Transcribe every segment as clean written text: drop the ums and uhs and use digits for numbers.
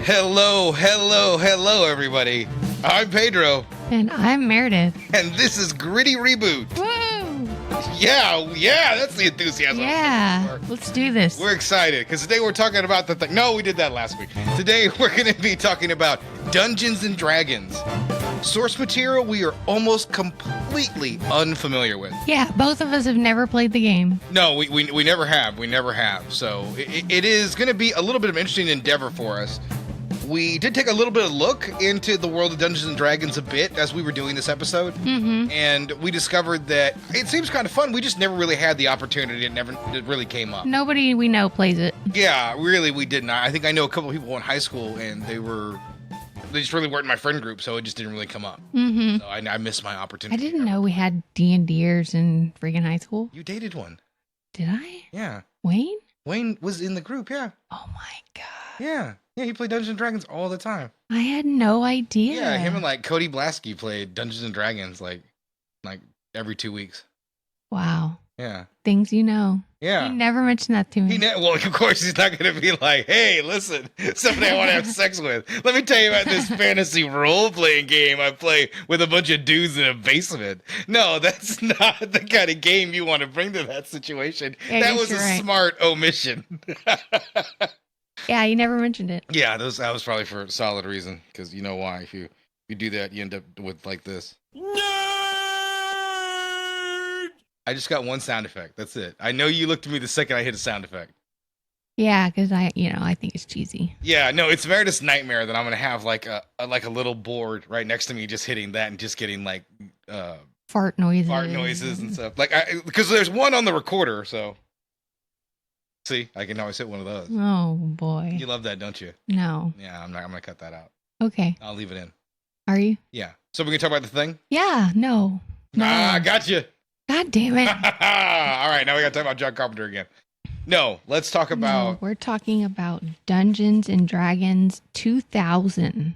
Hello, everybody. I'm Pedro. And I'm Meredith. And this is Gritty Reboot. Woo! Yeah, that's the enthusiasm. Yeah, let's do this. We're excited because today we're talking about the thing. No, we did that last week. Today we're going to be talking about Dungeons and Dragons. Source material we are almost completely unfamiliar with. Yeah, both of us have never played the game. No, we never have. We never have. So it is going to be a little bit of an interesting endeavor for us. We did take a little bit of a look into the world of Dungeons & Dragons a bit as we were doing this episode, and we discovered that it seems kind of fun. We just never really had the opportunity. It really came up. Nobody we know plays it. Yeah, really, we did not. I think I know a couple of people in high school, and they just really weren't in my friend group, so it just didn't really come up. So I missed my opportunity. I didn't know we had D&Ders in freaking high school. You dated one. Did I? Yeah. Wayne? Wayne was in the group, yeah. Oh my god. Yeah, he played Dungeons & Dragons all the time. I had no idea. Yeah, him and like Cody Blasky played Dungeons & Dragons like every 2 weeks. Wow. Yeah. Things you know. Yeah. He never mentioned that to me. Well, of course, he's not going to be like, hey, listen, somebody I want to have sex with. Let me tell you about this fantasy role-playing game I play with a bunch of dudes in a basement. No, that's not the kind of game you want to bring to that situation. Yeah, that was a smart omission. Yeah, you never mentioned it. Yeah, that was probably for a solid reason, because you know why. If you do that, you end up with like this. I just got one sound effect. That's it. I know you looked at me the second I hit a sound effect. Yeah, because I think it's cheesy. Yeah, no, it's Meredith's nightmare that I'm gonna have like a little board right next to me, just hitting that and just getting like fart noises and stuff. Like because there's one on the recorder, so see, I can always hit one of those. Oh boy, you love that, don't you? No. Yeah, I'm gonna cut that out. Okay. I'll leave it in. Are you? Yeah. So we can talk about the thing. Yeah. No. Ah, gotcha. God damn it. All right, now we got to talk about John Carpenter again. No, let's talk about... No, we're talking about Dungeons and Dragons 2000.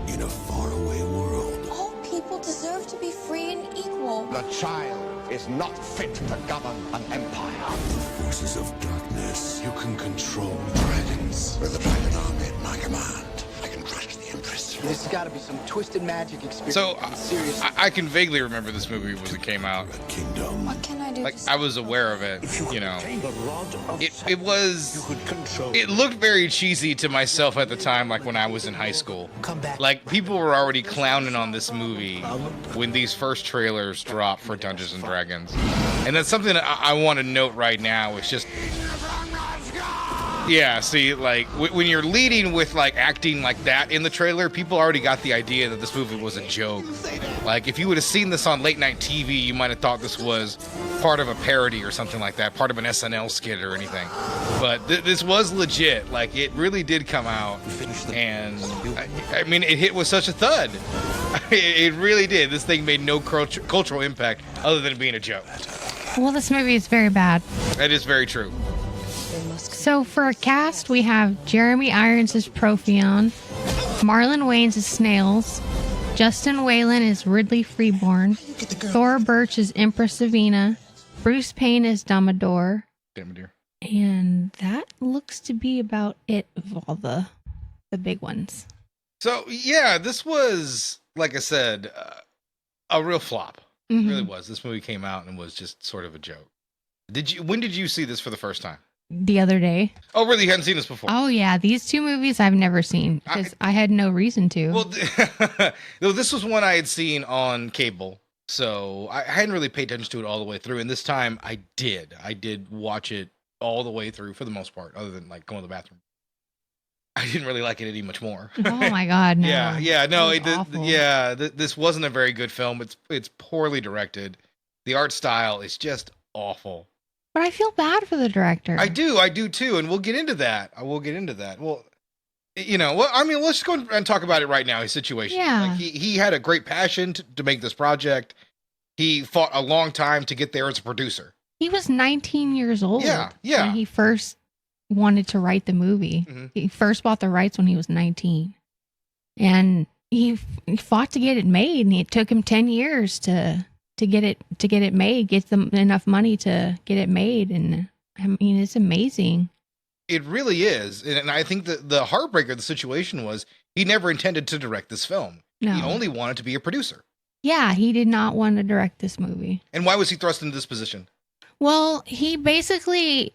In a faraway world, all people deserve to be free and equal. The child is not fit to govern an empire. the forces of darkness. You can control dragons. With the dragon army at my command, I can crush the Empress. There's got to be some twisted magic experience. So, Seriously. I can vaguely remember this movie when it came out. A kingdom. What can I do? Like, I was aware of it, you know. It It looked very cheesy to myself at the time, like when I was in high school. Like, people were already clowning on this movie when these first trailers dropped for Dungeons & Dragons. And that's something that I want to note right now. It's just... Yeah, see, like, when you're leading with, like, acting like that in the trailer, people already got the idea that this movie was a joke. Like, if you would have seen this on late-night TV, you might have thought this was part of a parody or something like that, part of an SNL skit or anything. But this was legit. Like, it really did come out, and, I mean, it hit with such a thud. It really did. This thing made no cultural impact other than being a joke. Well, this movie is very bad. That is very true. So for a cast, we have Jeremy Irons as Profion, Marlon Wayans as Snails, Justin Whalen as Ridley Freeborn, Thora Birch as Empress Savina, Bruce Payne as Damodar, and that looks to be about it of all the big ones. So, yeah, this was, like I said, a real flop. It really was. This movie came out and was just sort of a joke. When did you see this for the first time? The other day. Oh, really? You hadn't seen this before? Oh, yeah. These two movies I've never seen because I had no reason to. Well, this was one I had seen on cable, so I hadn't really paid attention to it all the way through. And this time I did. I did watch it all the way through for the most part, other than like going to the bathroom. I didn't really like it any much more. Oh my God, no. This wasn't a very good film. It's poorly directed. The art style is just awful. But I feel bad for the director. I do too, and we'll get into that. Well, let's just go and talk about it right now. His situation. Yeah. Like he had a great passion to make this project. He fought a long time to get there as a producer. He was 19 years old. Yeah. When he first wanted to write the movie. He first bought the rights when he was 19. And he fought to get it made, and it took him 10 years to get it made, get them enough money to get it made. And I mean, it's amazing. It really is. And I think that the heartbreaker of the situation was he never intended to direct this film. No. He only wanted to be a producer. Yeah, he did not want to direct this movie. And why was he thrust into this position? Well, he basically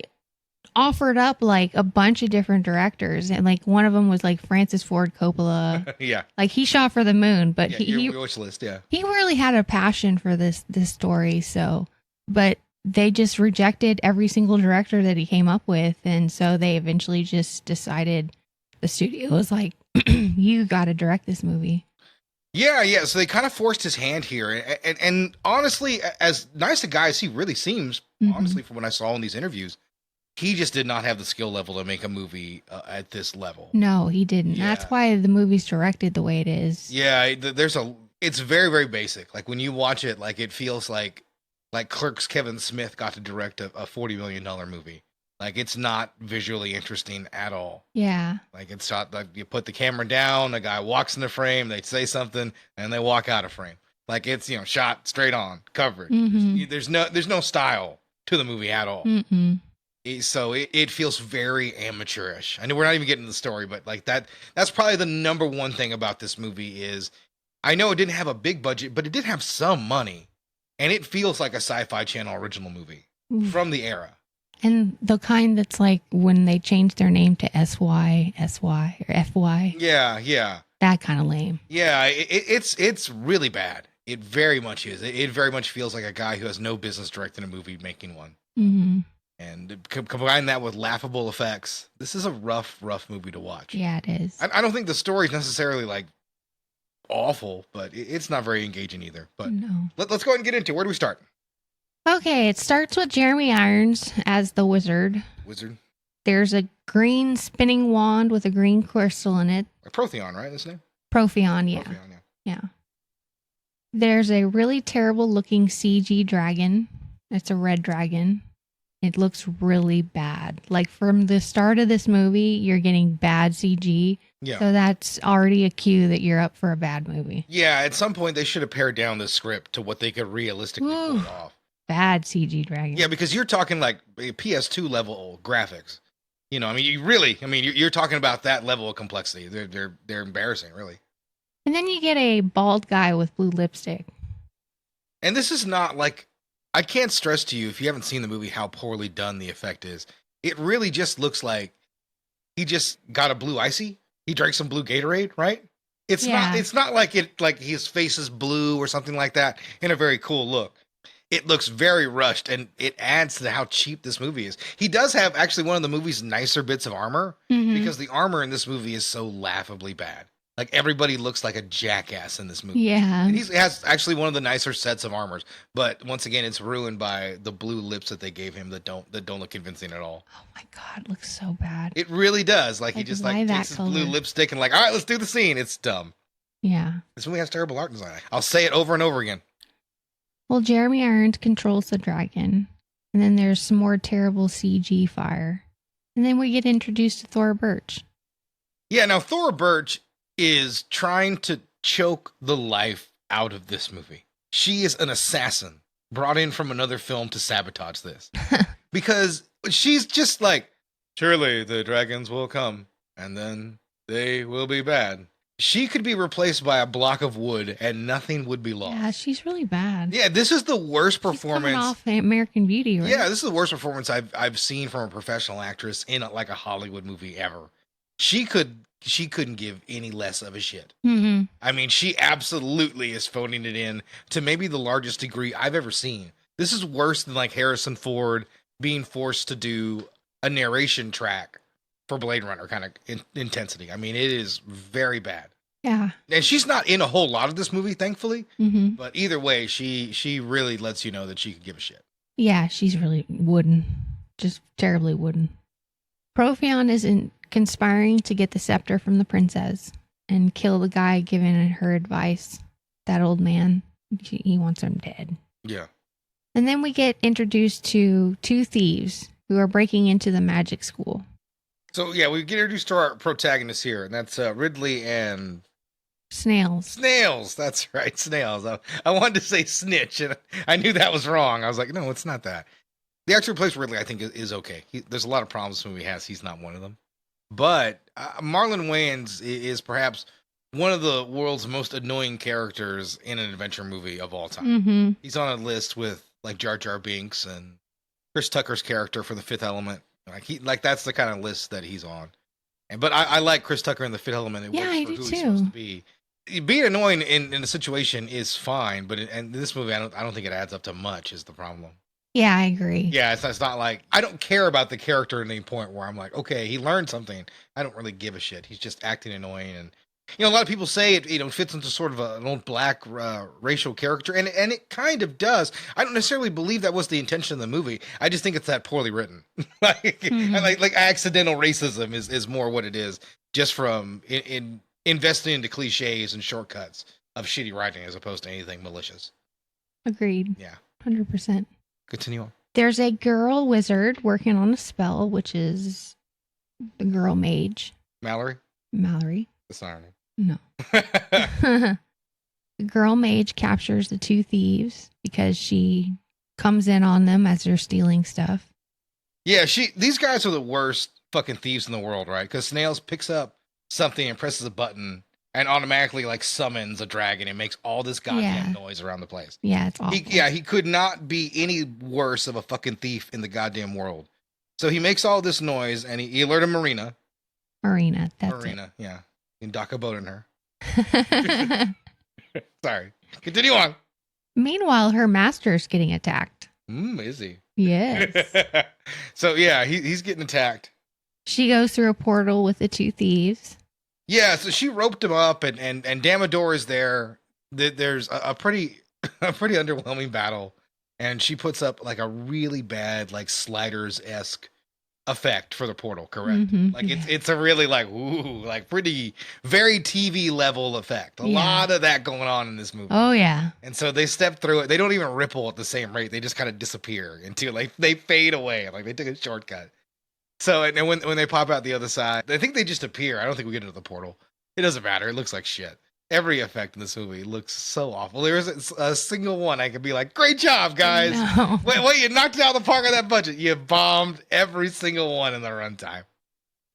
offered up like a bunch of different directors, and like one of them was like Francis Ford Coppola. Yeah. Like he shot for the moon, but Your wish list, yeah. he really had a passion for this story. So, but they just rejected every single director that he came up with, and so they eventually just decided, the studio was like, "You got to direct this movie." Yeah. So they kind of forced his hand here, and honestly, as nice a guy as he really seems, honestly, from what I saw in these interviews, he just did not have the skill level to make a movie at this level. No, he didn't. Yeah. That's why the movie's directed the way it is. Yeah, it's very, very basic. Like when you watch it, like it feels like Clerks Kevin Smith got to direct a $40 million movie. Like it's not visually interesting at all. Yeah. Like it's shot, like you put the camera down, the guy walks in the frame, they say something, and they walk out of frame. Like it's, shot straight on, coverage. There's no style to the movie at all. So it feels very amateurish. I know we're not even getting to the story, but like that's probably the number one thing about this movie is, I know it didn't have a big budget, but it did have some money, and it feels like a Sci-Fi Channel original movie from the era. And the kind that's like when they changed their name to SY or FY. Yeah. That kind of lame. Yeah, it's really bad. It very much is. It very much feels like a guy who has no business directing a movie making one. And combine that with laughable effects. This is a rough movie to watch. Yeah, it is. I don't think the story is necessarily like awful, but it's not very engaging either. But No. let's go ahead and get into it. Where do we start? Okay, it starts with Jeremy Irons as the wizard. There's a green spinning wand with a green crystal in it. Protheon, right? This name? Protheon, yeah. Yeah. There's a really terrible looking CG dragon. It's a red dragon. It looks really bad. Like from the start of this movie, you're getting bad CG. Yeah. So that's already a cue that you're up for a bad movie. Yeah, at some point they should have pared down the script to what they could realistically pull off. Bad CG dragon. Yeah, because you're talking like PS2 level graphics. You're talking about that level of complexity. They're embarrassing, really. And then you get a bald guy with blue lipstick. And this is not like, I can't stress to you, if you haven't seen the movie, how poorly done the effect is. It really just looks like he just got a blue icy. He drank some blue Gatorade, right? It's not like his face is blue or something like that in a very cool look. It looks very rushed, and it adds to how cheap this movie is. He does have actually one of the movie's nicer bits of armor, because the armor in this movie is so laughably bad. Like everybody looks like a jackass in this movie. Yeah. And he has actually one of the nicer sets of armors, but once again, it's ruined by the blue lips that they gave him that don't look convincing at all. Oh my God, it looks so bad. It really does. Like he just like takes his blue lipstick and like, all right, let's do the scene. It's dumb. Yeah. This movie has terrible art design. I'll say it over and over again. Well, Jeremy Irons controls the dragon, and then there's some more terrible CG fire. And then we get introduced to Thora Birch. Yeah, now Thora Birch is trying to choke the life out of this movie. She is an assassin brought in from another film to sabotage this. Because she's just like, surely the dragons will come, and then they will be bad. She could be replaced by a block of wood and nothing would be lost. Yeah, she's really bad. Yeah, this is the worst performance. She's coming off American Beauty, right? Yeah, this is the worst performance I've seen from a professional actress in like a Hollywood movie ever. She couldn't give any less of a shit. I mean, she absolutely is phoning it in to maybe the largest degree I've ever seen. This is worse than like Harrison Ford being forced to do a narration track for Blade Runner kind of intensity. I mean, it is very bad. Yeah. And she's not in a whole lot of this movie, thankfully. But either way, she really lets you know that she can give a shit. Yeah, she's really wooden. Just terribly wooden. Protheon isn't conspiring to get the scepter from the princess and kill the guy giving her advice. That old man. He wants him dead. Yeah. And then we get introduced to two thieves who are breaking into the magic school. So yeah, we get introduced to our protagonists here, and that's Ridley and Snails. Snails. That's right, Snails. I wanted to say Snitch, and I knew that was wrong. I was like, no, it's not that. The actor who plays Ridley, I think, is okay. There's a lot of problems this movie has. He's not one of them. But Marlon Wayans is perhaps one of the world's most annoying characters in an adventure movie of all time. Mm-hmm. He's on a list with like Jar Jar Binks and Chris Tucker's character for The Fifth Element. That's the kind of list that he's on. But I like Chris Tucker in The Fifth Element. It works I for do who too. he's supposed to be. Being annoying in a situation is fine, but in this movie, I don't think it adds up to much. Is the problem? Yeah, I agree. Yeah, it's not like I don't care about the character at any point where I'm like, okay, he learned something. I don't really give a shit. He's just acting annoying, and a lot of people say it fits into sort of an old black racial character, and it kind of does. I don't necessarily believe that was the intention of the movie. I just think it's that poorly written. like accidental racism is more what it is, just from in investing into cliches and shortcuts of shitty writing as opposed to anything malicious. Agreed. Yeah. 100%. Continue on. There's a girl wizard working on a spell, which is the Girl Mage. Mallory? That's not her name. No. The Girl Mage captures the two thieves because she comes in on them as they're stealing stuff. Yeah, these guys are the worst fucking thieves in the world, right? Because Snails picks up something and presses a button and automatically like summons a dragon and makes all this goddamn noise around the place. Yeah, it's awful. He could not be any worse of a fucking thief in the goddamn world. So he makes all this noise and he alerted Marina. That's Yeah. You can dock a boat in her. it. Sorry. Continue on. Meanwhile, her master's getting attacked. Is he? Yes. So yeah, he's getting attacked. She goes through a portal with the two thieves. Yeah, so she roped him up, and Damador is there. There's a pretty underwhelming battle, and she puts up like a really bad like Sliders-esque effect for the portal. Correct? Mm-hmm. Like it's a really like pretty very TV level effect. A lot of that going on in this movie. Oh yeah. And so they step through it. They don't even ripple at the same rate. They just kind of disappear until like they fade away. Like they took a shortcut. So, and when they pop out the other side, I think they just appear. I don't think we get into the portal. It doesn't matter. It looks like shit. Every effect in this movie looks so awful. There isn't a single one I could be like, great job, guys. No. Wait, you knocked it out of the park on that budget. You bombed every single one in the runtime.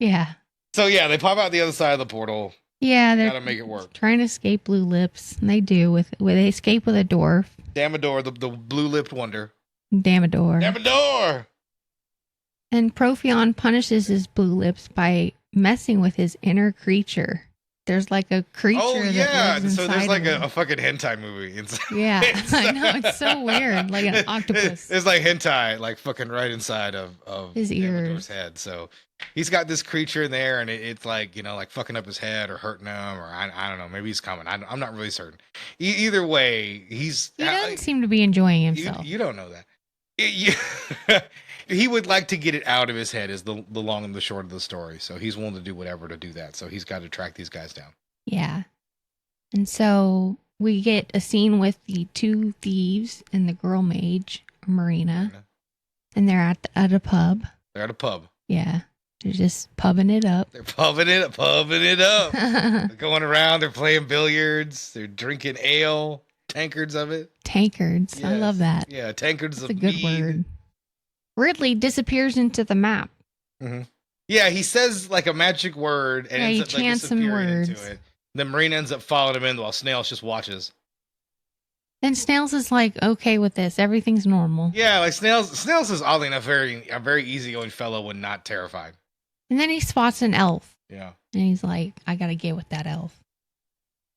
Yeah. So, yeah, they pop out the other side of the portal. Yeah, they're gotta make it work. Trying to escape Blue Lips. And they do. They escape with a dwarf. Damador, the blue-lipped wonder. Damador. And Profion punishes his Blue Lips by messing with his inner creature. There's like a creature that lives so inside there's like of him. a fucking hentai movie inside. Yeah, I know, it's so weird, like an octopus. It's like hentai, like fucking right inside of his ears, head. So he's got this creature in there, and it's like like fucking up his head or hurting him, or I don't know. Maybe he's coming. I'm not really certain. Either way, he doesn't seem to be enjoying himself. You don't know that. He would like to get it out of his head is the long and the short of the story. So he's willing to do whatever to do that. So he's got to track these guys down. Yeah. And so we get a scene with the two thieves and the Girl Mage Marina. And they're at a pub. They're at a pub. Yeah. They're just pubbing it up. They're pubbing it up. They're going around. They're playing billiards. They're drinking ale. Tankards of it. Tankards. Yes. I love that. Yeah, tankards That's of a good mead. word. Ridley disappears into the map. Mm-hmm. Yeah, he says like a magic word and ends up like disappearing into it. Then Marina ends up following him in while Snails just watches. Then Snails is like okay with this. Everything's normal. Yeah, like Snails is oddly enough a very easygoing fellow when not terrified. And then he spots an elf. Yeah. And he's like, I gotta get with that elf.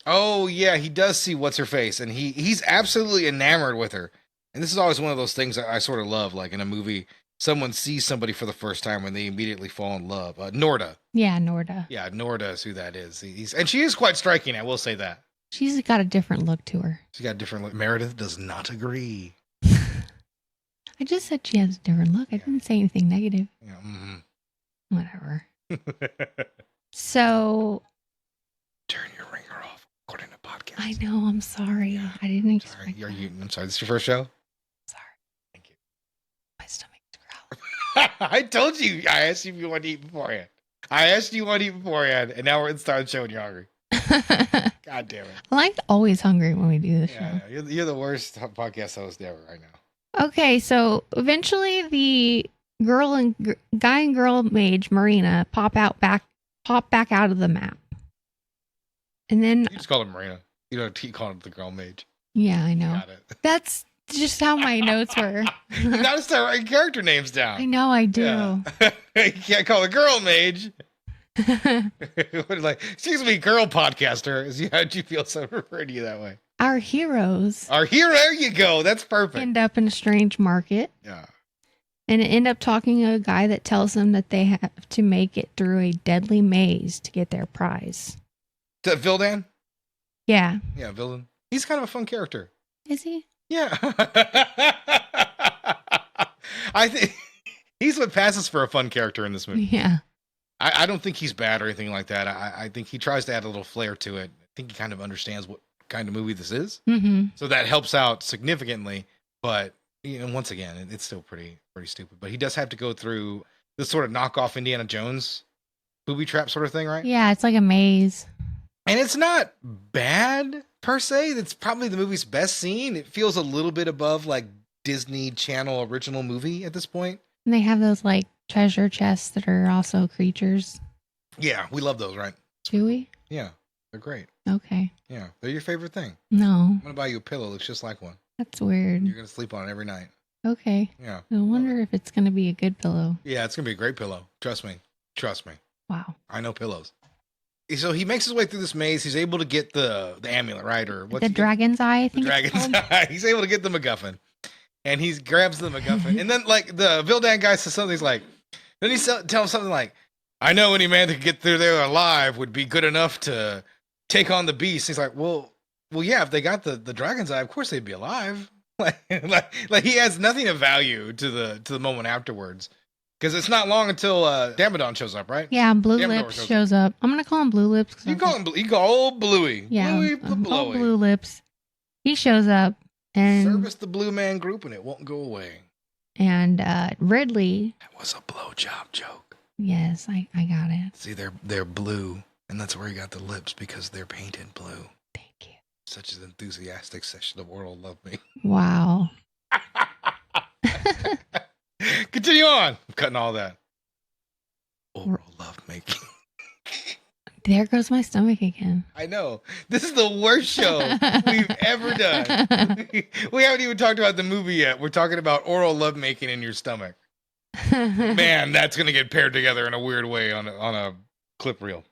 Oh yeah, he does see what's her face, and he's absolutely enamored with her. And this is always one of those things that I sort of love, like in a movie, someone sees somebody for the first time and they immediately fall in love. Norda. Yeah, Norda. Yeah, Norda is who that is. And she is quite striking, I will say that. She's got a different look to her. She's got a different look. Meredith does not agree. I just said she has a different look. I didn't say anything negative. Yeah, mm-hmm. Whatever. So... Turn your ringer off, according to podcast. I know, I'm sorry. Yeah. I didn't expect that. I'm sorry, this is your first show? Sorry. Thank you. My stomach's growling. I told you. I asked you if you wanted to eat beforehand. I asked you what to eat beforehand, and now we're inside showing you're hungry. God damn it. I'm like always hungry when we do this Yeah, show. you're the worst podcast host ever right now. Okay, so eventually the guy and girl mage Marina pop back out of the map. And then You just call him Marina. You don't keep calling him the Girl Mage. yeah, I know. Got it. That's just how my notes were. You gotta start writing character names down. I know I do. Yeah. You can't call a Girl Mage. Like, excuse me, girl podcaster. How'd you feel so referred to you that way? Our heroes Our hero, there you go. That's perfect. end up in a strange market Yeah. and end up talking to a guy that tells them that they have to make it through a deadly maze to get their prize. Is that Vildan? Yeah. Yeah, Vildan. He's kind of a fun character. Is he? Yeah. I think he's what passes for a fun character in this movie. Yeah. I don't think he's bad or anything like that. I think he tries to add a little flair to it. I think he kind of understands what kind of movie this is. Mm-hmm. So that helps out significantly. But, once again, it's still pretty stupid. But he does have to go through this sort of knockoff Indiana Jones booby trap sort of thing, right? Yeah, it's like a maze. And it's not bad per se. It's probably the movie's best scene. It feels a little bit above like Disney Channel original movie at this point. And they have those like treasure chests that are also creatures. Yeah, we love those, right? Do we? Yeah, they're great. Okay. Yeah, they're your favorite thing. No, I'm gonna buy you a pillow. Looks just like one. that's weird. You're gonna sleep on it every night. Okay. Yeah. I wonder if it's going to be a good pillow. Yeah, it's gonna be a great pillow. Trust me. Trust me. Wow. I know pillows. So he makes his way through this maze. He's able to get the amulet, right? Or what's The dragon's eye, I the think. dragon's eye. He's able to get the MacGuffin, and he grabs the MacGuffin. And then, like, the Vildan guy says something. He's like, then he tells him something like, "I know any man that could get through there alive would be good enough to take on the beast." He's like, "Well, yeah. If they got the dragon's eye, of course they'd be alive." like he adds nothing of value to the moment afterwards. Because it's not long until Damodon shows up, right? Yeah, Blue Damodar Lips shows up. I'm going to call him Blue Lips. You call him, you call old Bluey. Yeah, Bluey the old Blowy. Blue Lips. He shows up and Service the Blue Man Group and it won't go away. Ridley. That was a blowjob joke. Yes, I got it. See, they're blue, and that's where he got the lips because they're painted blue. Thank you. Such an enthusiastic session of Oral Love Me. Wow. Continue on. I'm cutting all that. Oral love making. There goes my stomach again. I know. This is the worst show we've ever done. We haven't even talked about the movie yet. We're talking about oral love making in your stomach. Man, that's going to get paired together in a weird way on a clip reel.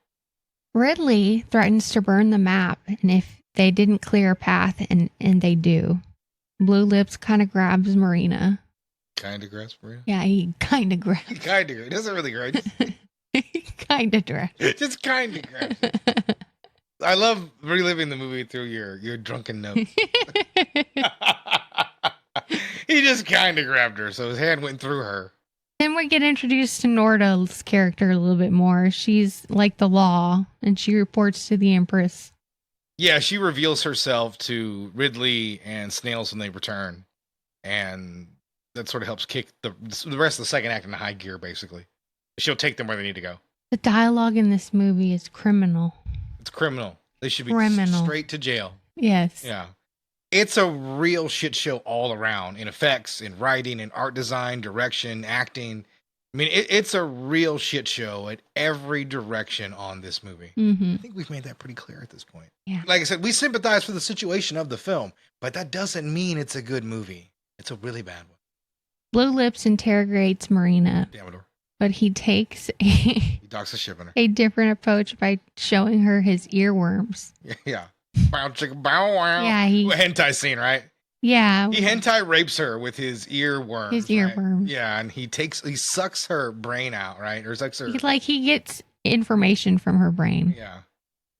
Ridley threatens to burn the map, and if they didn't clear a path, and they do, Blue Lips kind of grabs Marina. Kind of grasp, Maria? Yeah, he kind of grabs. Kind of. It doesn't really grasp. Kind of grabs. Just kind of grasp. I love reliving the movie through your drunken notes. He just kind of grabbed her, so his hand went through her. Then we get introduced to Norda's character a little bit more. She's like the law, and she reports to the Empress. Yeah, she reveals herself to Ridley and Snails when they return, and that sort of helps kick the rest of the second act into high gear, basically. She'll take them where they need to go. The dialogue in this movie is criminal. It's criminal. They should be Criminal. straight to jail. Yes. Yeah. It's a real shit show all around, in effects, in writing, in art design, direction, acting. I mean, it's a real shit show at every direction on this movie. Mm-hmm. I think we've made that pretty clear at this point. Yeah. Like I said, we sympathize for the situation of the film, but that doesn't mean it's a good movie. It's a really bad one. Blue Lips interrogates Marina, Damodar. but he takes He docks the ship in her. a different approach by showing her his earworms. Yeah. Bow, chicka, bow, wow. Yeah, he- hentai scene, right? Yeah. He hentai rapes her with his earworms. His right? earworms. Yeah, and he sucks her brain out, right? Or sucks her. He gets information from her brain Yeah.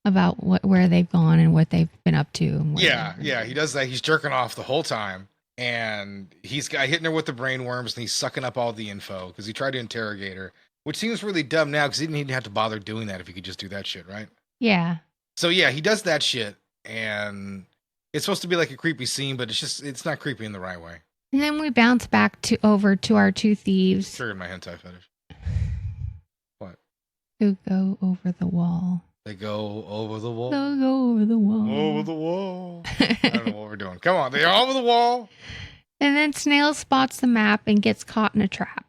about where they've gone and what they've been up to. And what Yeah, they've- yeah, he does that. He's jerking off the whole time. And he's got hitting her with the brain worms and he's sucking up all the info because he tried to interrogate her, which seems really dumb now because he didn't even have to bother doing that if he could just do that shit, right? Yeah. So yeah, he does that shit and it's supposed to be like a creepy scene, but it's not creepy in the right way. And then we bounce back over to our two thieves. Triggered my hentai fetish. What? Who go over the wall. They go over the wall. They'll go over the wall. Over the wall. I don't know what we're doing. Come on, they're over the wall. And then Snail spots the map and gets caught in a trap.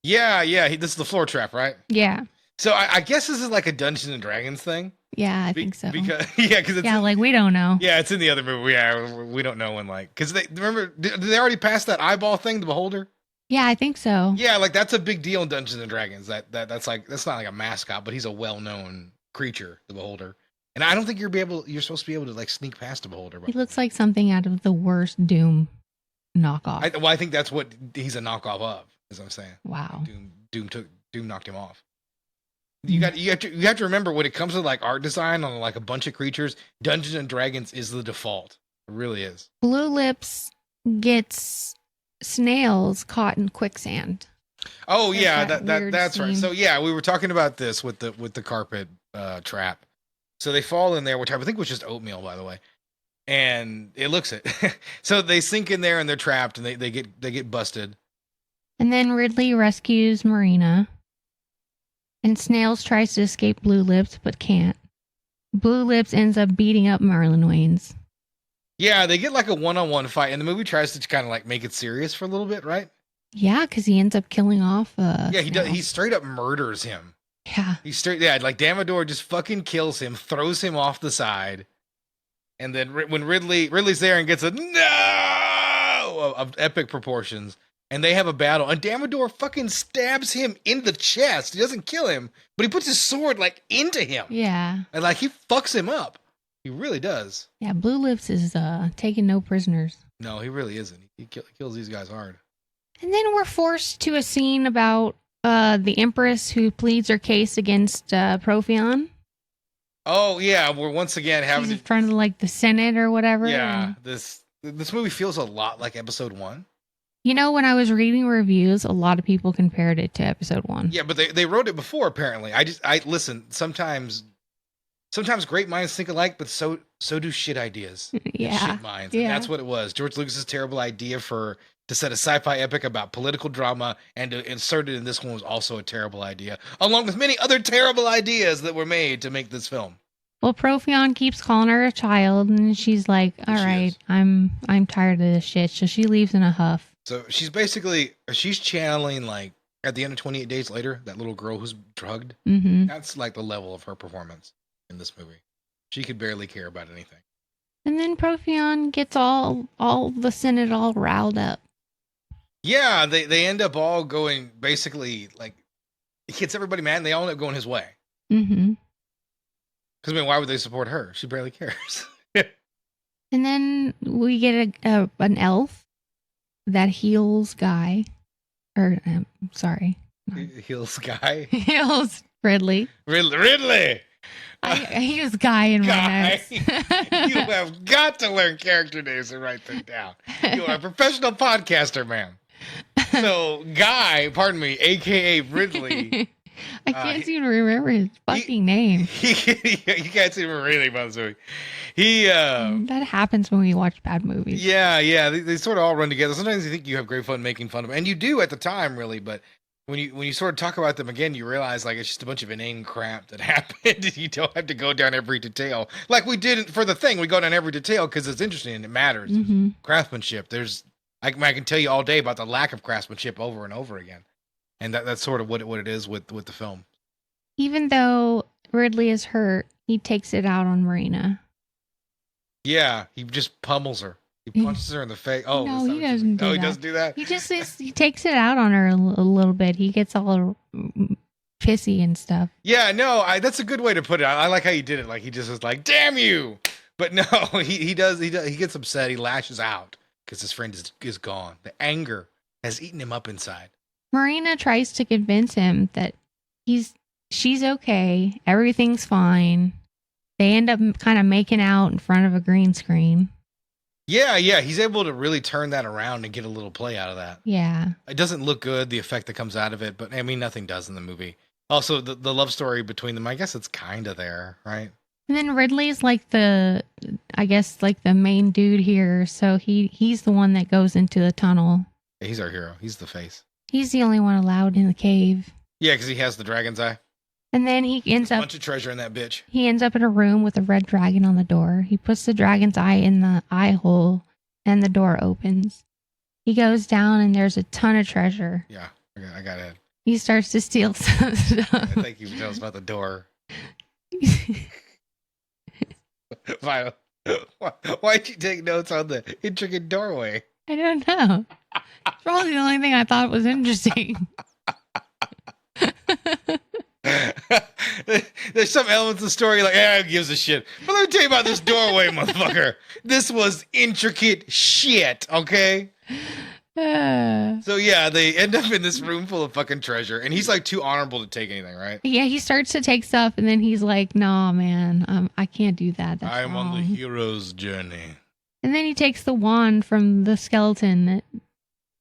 Yeah. This is the floor trap, right? Yeah. So I guess this is like a Dungeons and Dragons thing. Yeah, I think so. Because it's like we don't know. Yeah, it's in the other movie. Yeah, we don't know when because they remember did they already pass that eyeball thing, the beholder? Yeah, I think so. Yeah, like that's a big deal in Dungeons and Dragons. That's not like a mascot, but he's a well-known creature, the beholder. And I don't think you're supposed to be able to like sneak past the beholder. He looks like something out of the worst Doom knockoff. I think that's what he's a knockoff of, is what I'm saying. Wow. Doom knocked him off. You have to remember when it comes to like art design on like a bunch of creatures, Dungeons and Dragons is the default. It really is. Blue Lips gets Snails caught in quicksand. Oh yeah, that's scene. right. So yeah, we were talking about this with the carpet trap. So they fall in there, which I think was just oatmeal, by the way. And it looks it. So they sink in there and they're trapped and they get busted. And then Ridley rescues Marina. And Snails tries to escape Blue Lips, but can't. Blue Lips ends up beating up Marlon Wayans. Yeah, they get like a one-on-one fight, and the movie tries to kind of like make it serious for a little bit, right? Yeah, because he ends up killing off. Yeah, he does. He straight up murders him. Yeah, like Damador just fucking kills him, throws him off the side, and then when Ridley's there and gets a no of epic proportions. And they have a battle, and Damador fucking stabs him in the chest. He doesn't kill him, but he puts his sword like into him. Yeah, and like he fucks him up. He really does. Yeah, Blue Lips is taking no prisoners. No, he really isn't. He kills these guys hard. And then we're forced to a scene about the Empress who pleads her case against Profion. Oh yeah, we're once again having in front of like the Senate or whatever. Yeah, this movie feels a lot like episode 1. You know, when I was reading reviews, a lot of people compared it to episode 1. Yeah, but they wrote it before, apparently. I listen, sometimes great minds think alike, but so do shit ideas. Yeah. Shit minds. And that's what it was. George Lucas's terrible idea to set a sci-fi epic about political drama and to insert it in this one was also a terrible idea, along with many other terrible ideas that were made to make this film. Well, Profion keeps calling her a child, and she's like, all right, I'm tired of this shit. So she leaves in a huff. So she's channeling, like, at the end of 28 Days Later, that little girl who's drugged. Mm-hmm. That's like the level of her performance in this movie. She could barely care about anything. And then Profion gets all the Senate all riled up. Yeah, they end up all going, basically, like, he gets everybody mad, and they all end up going his way. Mm-hmm. Because, I mean, why would they support her? She barely cares. And then we get an elf that heals Guy. Or, sorry. Heals Guy? Heals Ridley. Ridley! I use Guy in my notes. You have got to learn character names and write them down. You are a professional podcaster, man. So, Guy, pardon me, a.k.a. Ridley... I can't even remember his fucking name. You can't even really about this movie. That happens when we watch bad movies. Yeah. They sort of all run together. Sometimes you think you have great fun making fun of them, and you do at the time, really. But when you sort of talk about them again, you realize like it's just a bunch of inane crap that happened. You don't have to go down every detail like we did for the thing. We go down every detail because it's interesting and it matters. Mm-hmm. Craftsmanship. I can tell you all day about the lack of craftsmanship over and over again. And that's sort of what it is with the film. Even though Ridley is hurt, he takes it out on Marina. Yeah, he just pummels her. He punches her in the face. Oh, no, he doesn't do that. He doesn't do that? He takes it out on her a little bit. He gets all pissy and stuff. Yeah, no, that's a good way to put it. I like how you did it. Like, he just was like, damn you. But no, he gets upset. He lashes out because his friend is gone. The anger has eaten him up inside. Marina tries to convince him that she's okay, everything's fine. They end up kind of making out in front of a green screen. Yeah, he's able to really turn that around and get a little play out of that. Yeah. It doesn't look good, the effect that comes out of it, but I mean, nothing does in the movie. Also, the love story between them, I guess it's kind of there, right? And then Ridley's like the main dude here, so he's the one that goes into the tunnel. Yeah, he's our hero. He's the face. He's the only one allowed in the cave. Yeah, because he has the dragon's eye. And then he ends A up bunch of treasure in that bitch. in a room with a red dragon on the door. He puts the dragon's eye in the eye hole and the door opens. He goes down and there's a ton of treasure. Yeah, I got it. He starts to steal some stuff. Thank you for telling us about the door. Why'd you take notes on the intricate doorway? I don't know. It's probably the only thing I thought was interesting. There's some elements of the story like, who gives a shit? But let me tell you about this doorway, motherfucker. This was intricate shit, okay? So yeah, they end up in this room full of fucking treasure, and he's like too honorable to take anything, right? Yeah, he starts to take stuff, and then he's like, "Nah, man, I can't do that. That's I'm on the wrong." hero's journey. And then he takes the wand from the skeleton that,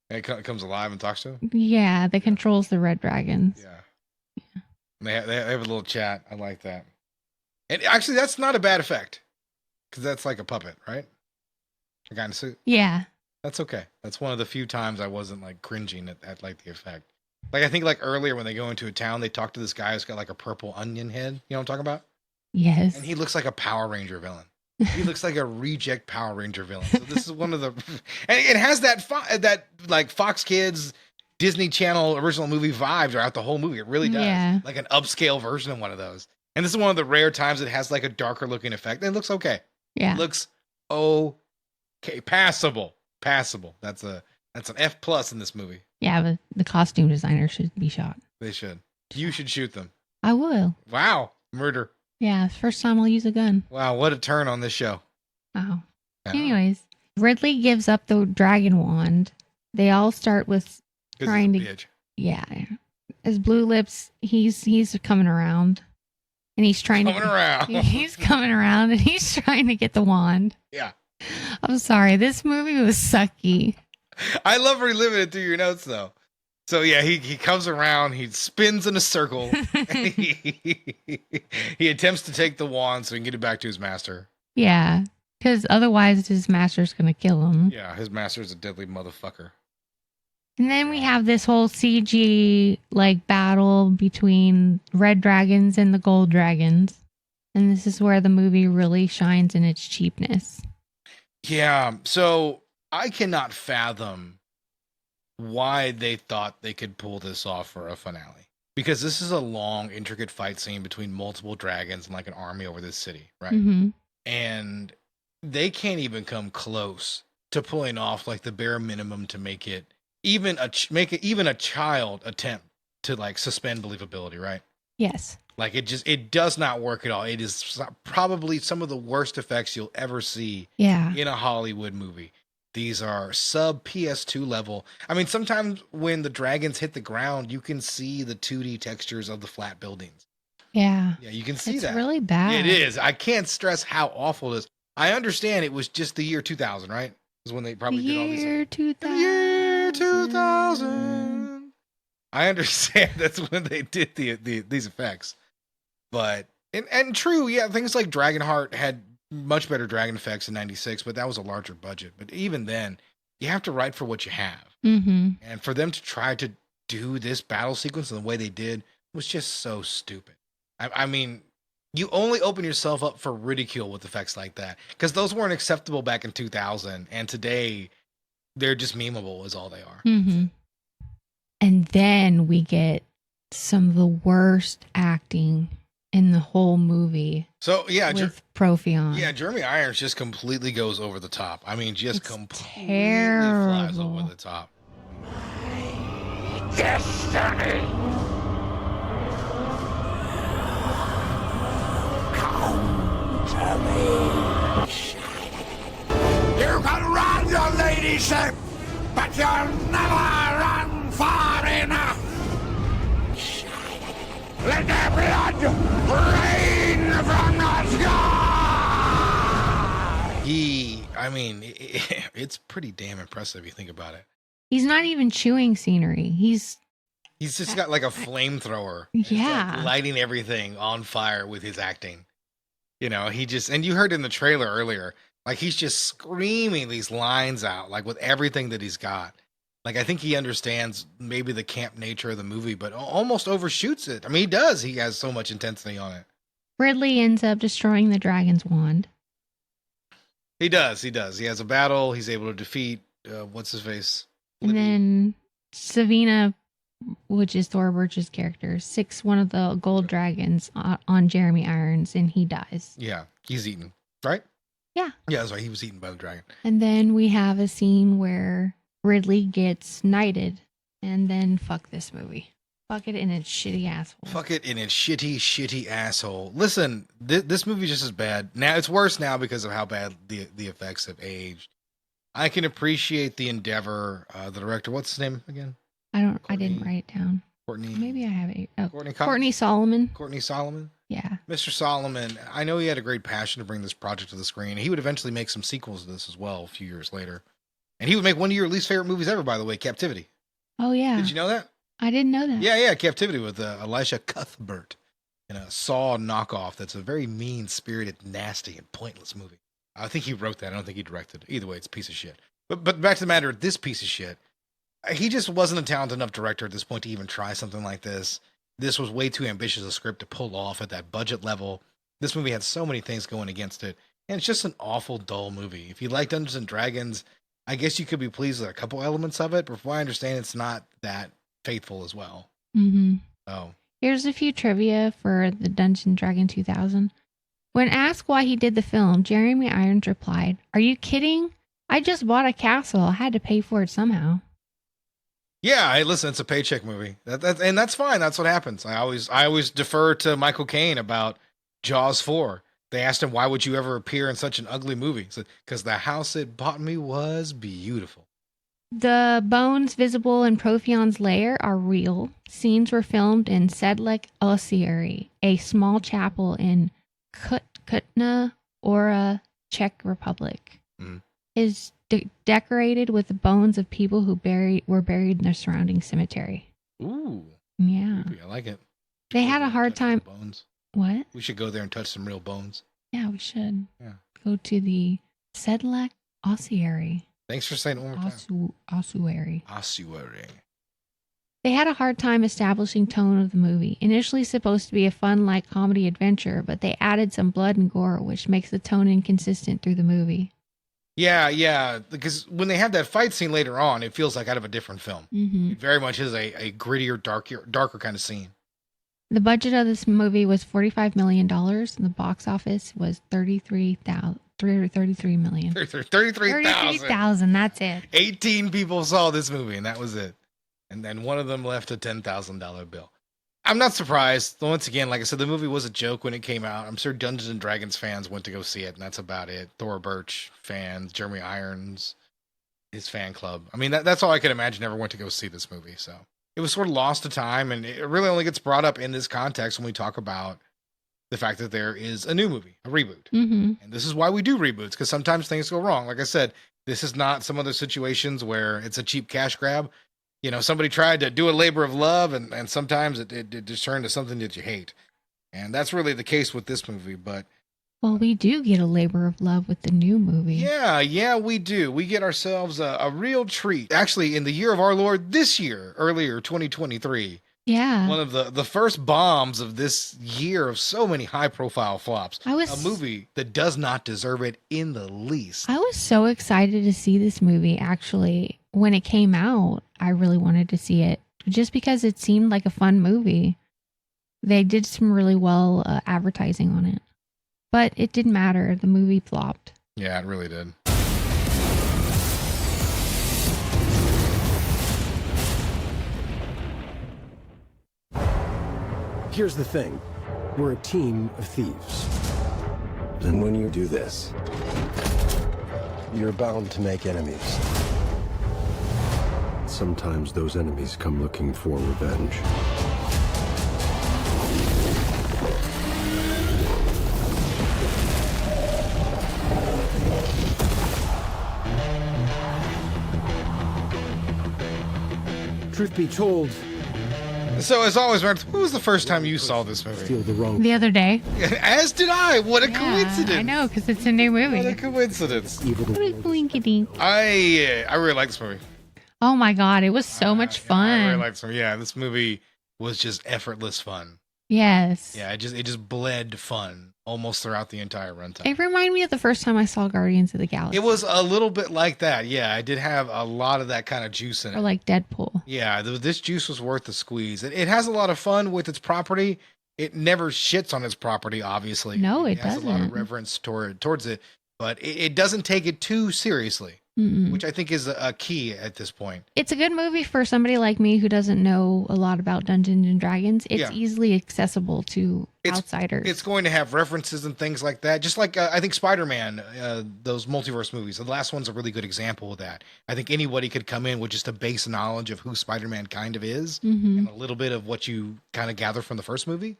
And it comes alive and talks to him. yeah, that controls the red dragons. Yeah. And they have a little chat. I like that. And actually, that's not a bad effect, because that's like a puppet, right? A guy in a suit. Yeah. That's okay. That's one of the few times I wasn't like cringing at like the effect. Like I think like earlier when they go into a town, they talk to this guy who's got like a purple onion head. You know what I'm talking about? Yes. And he looks like a Power Ranger villain. He looks like a reject Power Ranger villain. So this is one of the, and it has that like Fox Kids, Disney Channel original movie vibes throughout the whole movie. It really does. Yeah. Like an upscale version of one of those. And this is one of the rare times it has like a darker looking effect. It looks okay. Yeah. It looks okay. Passable. That's an F+ in this movie. Yeah, but the costume designer should be shot. They should. You should shoot them. I will. Wow. Murder. Yeah, first time I'll use a gun. Wow. What a turn on this show. Wow. Yeah. Anyways, Ridley gives up the dragon wand. They all start with 'Cause he's trying a to, bitch. yeah. As Blue Lips, he's coming around, and he's trying Coming around. He's coming around, and he's trying to get the wand. Yeah. I'm sorry, this movie was sucky. I love reliving it through your notes though. So yeah, he comes around, he spins in a circle. He attempts to take the wand so he can get it back to his master. Yeah, because otherwise his master's gonna kill him. Yeah, his master's a deadly motherfucker. And then we have this whole CG like battle between red dragons and the gold dragons. And this is where the movie really shines in its cheapness. Yeah, so I cannot fathom why they thought they could pull this off for a finale. Because this is a long, intricate fight scene between multiple dragons and like an army over this city, right? Mm-hmm. And they can't even come close to pulling off like the bare minimum to make it even a child attempt to like suspend believability, right? Yes. Like it does not work at all. It is probably some of the worst effects you'll ever see Yeah. in a Hollywood movie. These are sub PS2 level. I mean, sometimes when the dragons hit the ground, you can see the 2D textures of the flat buildings. Yeah. Yeah, you can see It's that. really bad. It is. I can't stress how awful it is. I understand it was just the year 2000, right? Is when they probably did all these. Year 2000. Year 2000. I understand that's when they did these effects. But and true, yeah, things like Dragonheart had much better dragon effects in 96, but that was a larger budget. But even then, you have to write for what you have. Mm-hmm. And for them to try to do this battle sequence in the way they did was just so stupid. I mean, you only open yourself up for ridicule with effects like that, because those weren't acceptable back in 2000, and today they're just memeable is all they are. Mm-hmm. And then we get some of the worst acting in the whole movie. So yeah, with Profion. yeah, Jeremy Irons just completely goes over the top. I mean, just It's completely terrible. flies over the top. Destiny! Come to me. You can run your ladyship, but you'll never run far enough. Let their blood rain from the sky! It's pretty damn impressive if you think about it. He's not even chewing scenery. He's Just got like a flamethrower. It's like Yeah. lighting everything on fire with his acting. You know, and you heard in the trailer earlier, like he's just screaming these lines out, like with everything that he's got. Like, I think he understands maybe the camp nature of the movie, but almost overshoots it. I mean, he does. He has so much intensity on it. Ridley ends up destroying the dragon's wand. He does. He has a battle. He's able to defeat, what's his face? And then Savina, which is Thor Birch's character, sicks one of the gold dragons on Jeremy Irons, and he dies. Yeah, he's eaten, right? Yeah. Yeah, that's right. He was eaten by the dragon. And then we have a scene where Ridley gets knighted, and then fuck this movie. Fuck it in its shitty asshole. Fuck it in its shitty asshole. Listen, this movie just as bad. Now, it's worse now because of how bad the effects have aged. I can appreciate the endeavor. The director, what's his name again? I didn't write it down. Courtney. Maybe I have it. Oh, Courtney Solomon. Courtney Solomon. Yeah. Mr. Solomon, I know he had a great passion to bring this project to the screen. He would eventually make some sequels to this as well a few years later. And he would make one of your least favorite movies ever, by the way, Captivity. Oh, yeah. Did you know that? I didn't know that. Yeah, Captivity with Elisha Cuthbert in a Saw knockoff that's a very mean-spirited, nasty, and pointless movie. I think he wrote that. I don't think he directed it. Either way, it's a piece of shit. But back to the matter of this piece of shit. He just wasn't a talented enough director at this point to even try something like this. This was way too ambitious a script to pull off at that budget level. This movie had so many things going against it. And it's just an awful, dull movie. If you like Dungeons and Dragons, I guess you could be pleased with a couple elements of it. But from what I understand, it's not that faithful as well. Mm-hmm. Oh. Here's a few trivia for the Dungeon Dragon 2000. When asked why he did the film, Jeremy Irons replied, "Are you kidding? I just bought a castle. I had to pay for it somehow." Yeah, hey, listen, it's a paycheck movie. And that's fine. That's what happens. I always defer to Michael Caine about Jaws 4. They asked him, why would you ever appear in such an ugly movie? He said, because the house it bought me was beautiful. The bones visible in Profion's lair are real. Scenes were filmed in Sedlec Ossuary, a small chapel in Kutna, Ora, Czech Republic. Is decorated with the bones of people who were buried in the surrounding cemetery. Ooh. Yeah. Creepy. I like it. They had a hard time. Bones. What? We should go there and touch some real bones. Yeah, we should. Yeah. Go to the Sedlec Ossuary. Thanks for saying it one more time. Ossuary. Ossuary. They had a hard time establishing tone of the movie. Initially supposed to be a fun, light comedy adventure, but they added some blood and gore, which makes the tone inconsistent through the movie. Yeah, because when they have that fight scene later on, it feels like out of a different film. Mm-hmm. It very much is a grittier, darker kind of scene. The budget of this movie was $45 million, and the box office was $33 million. 33,000. That's it. 18 people saw this movie, and that was it. And then one of them left a $10,000 bill. I'm not surprised. Once again, like I said, the movie was a joke when it came out. I'm sure Dungeons and Dragons fans went to go see it, and that's about it. Thor Birch fans, Jeremy Irons, his fan club. I mean, that's all I could imagine ever went to go see this movie. So it was sort of lost to time, and it really only gets brought up in this context when we talk about the fact that there is a new movie, a reboot. Mm-hmm. And this is why we do reboots, because sometimes things go wrong. Like I said, this is not some other situations where it's a cheap cash grab. You know, somebody tried to do a labor of love, and sometimes it just turned to something that you hate. And that's really the case with this movie. But well, we do get a labor of love with the new movie. Yeah, we do. We get ourselves a real treat. Actually, in the year of our Lord, this year, earlier, 2023. Yeah. One of the first bombs of this year of so many high-profile flops. A movie that does not deserve it in the least. I was so excited to see this movie, actually. When it came out, I really wanted to see it just because it seemed like a fun movie. They did some really well advertising on it. But it didn't matter. The movie flopped. Yeah, it really did. Here's the thing. We're a team of thieves. And when you do this, you're bound to make enemies. Sometimes those enemies come looking for revenge. Truth be told, so as always, Meredith, when was the first time you saw this movie? The other day. As did I. What a coincidence. I know, because it's a new movie. What a coincidence. What a coinkydink. I really like this movie. Oh my God, it was so much fun. I really liked some. Yeah, this movie was just effortless fun. Yes. Yeah, it just bled fun almost throughout the entire runtime. It reminded me of the first time I saw Guardians of the Galaxy. It was a little bit like that. Yeah, I did have a lot of that kind of juice in it. Or like Deadpool. Yeah, this juice was worth the squeeze. It has a lot of fun with its property. It never shits on its property, obviously. No, it has doesn't. a lot of reverence towards it, but it doesn't take it too seriously, which I think is a key at this point. It's a good movie for somebody like me who doesn't know a lot about Dungeons and Dragons. It's easily accessible to outsiders. It's going to have references and things like that. Just like I think Spider-Man, those multiverse movies, the last one's a really good example of that. I think anybody could come in with just a base knowledge of who Spider-Man kind of is and a little bit of what you kind of gather from the first movie.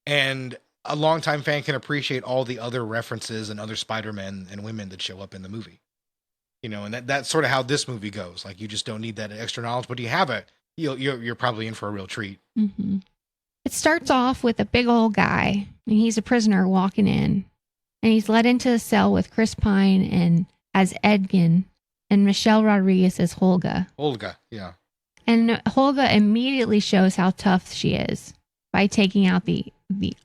And a longtime fan can appreciate all the other references and other Spider-Men and women that show up in the movie. You know, and that's sort of how this movie goes. Like, you just don't need that extra knowledge, but you have it. You're probably in for a real treat. It starts off with a big old guy, and he's a prisoner walking in, and he's led into a cell with Chris Pine and as Edgin, and Michelle Rodriguez as Holga. Olga, yeah. And Holga immediately shows how tough she is by taking out the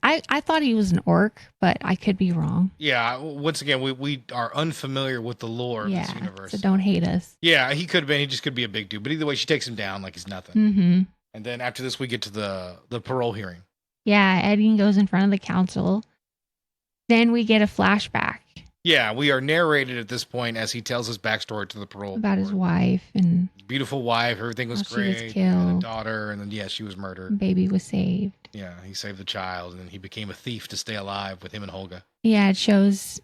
I thought he was an orc, but I could be wrong. Yeah, once again, we are unfamiliar with the lore of this universe. So don't hate us. Yeah, he could have been. He just could be a big dude. But either way, she takes him down like he's nothing. And then after this, we get to the parole hearing. Yeah, Edgin goes in front of the council. Then we get a flashback. Yeah, we are narrated at this point as he tells his backstory to the parole about board. His wife and beautiful wife. Everything was great. She was killed. And a daughter, and then she was murdered. Baby was saved. Yeah, he saved the child, and then he became a thief to stay alive with him and Holga. Yeah, it shows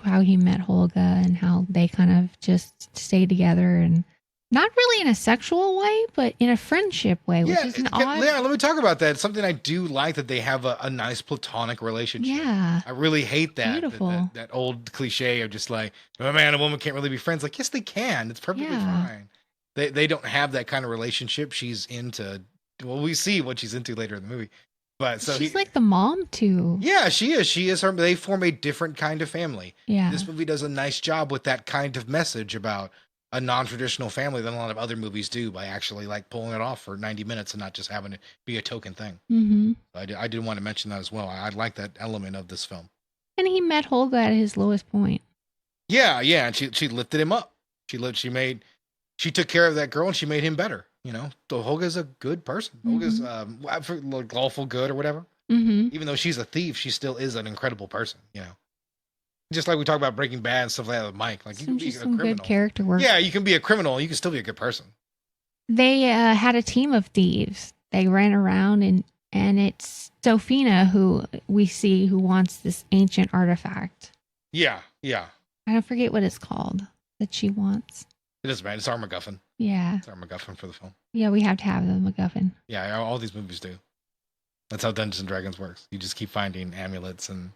how he met Holga and how they kind of just stayed together, and not really in a sexual way, but in a friendship way, which is an odd. Yeah, let me talk about that. It's something I do like, that they have a nice platonic relationship. Yeah, I really hate that. Beautiful. That old cliche of just like, a man and a woman can't really be friends. Like, yes, they can. It's perfectly fine. They don't have that kind of relationship. She's into. Well, we see what she's into later in the movie. But so she's like the mom too. Yeah, she is. She is her. They form a different kind of family. Yeah. This movie does a nice job with that kind of message about a non-traditional family than a lot of other movies do, by actually like pulling it off for 90 minutes and not just having it be a token thing. I did want to mention that as well. I like that element of this film. And he met Holga at his lowest point. Yeah, and she lifted him up. She took care of that girl and she made him better. You know, so Holga's a good person. Holga's lawful good or whatever. Even though she's a thief, she still is an incredible person. You know, just like we talk about Breaking Bad and stuff like that with Mike. Like, you can be a criminal. Good character work. Yeah, you can be a criminal. You can still be a good person. They had a team of thieves. They ran around and it's Sophina who we see who wants this ancient artifact. Yeah. I don't forget what it's called that she wants. It is, man. It's our MacGuffin. Yeah. It's our MacGuffin for the film. Yeah, we have to have the MacGuffin. Yeah, all these movies do. That's how Dungeons and Dragons works. You just keep finding amulets and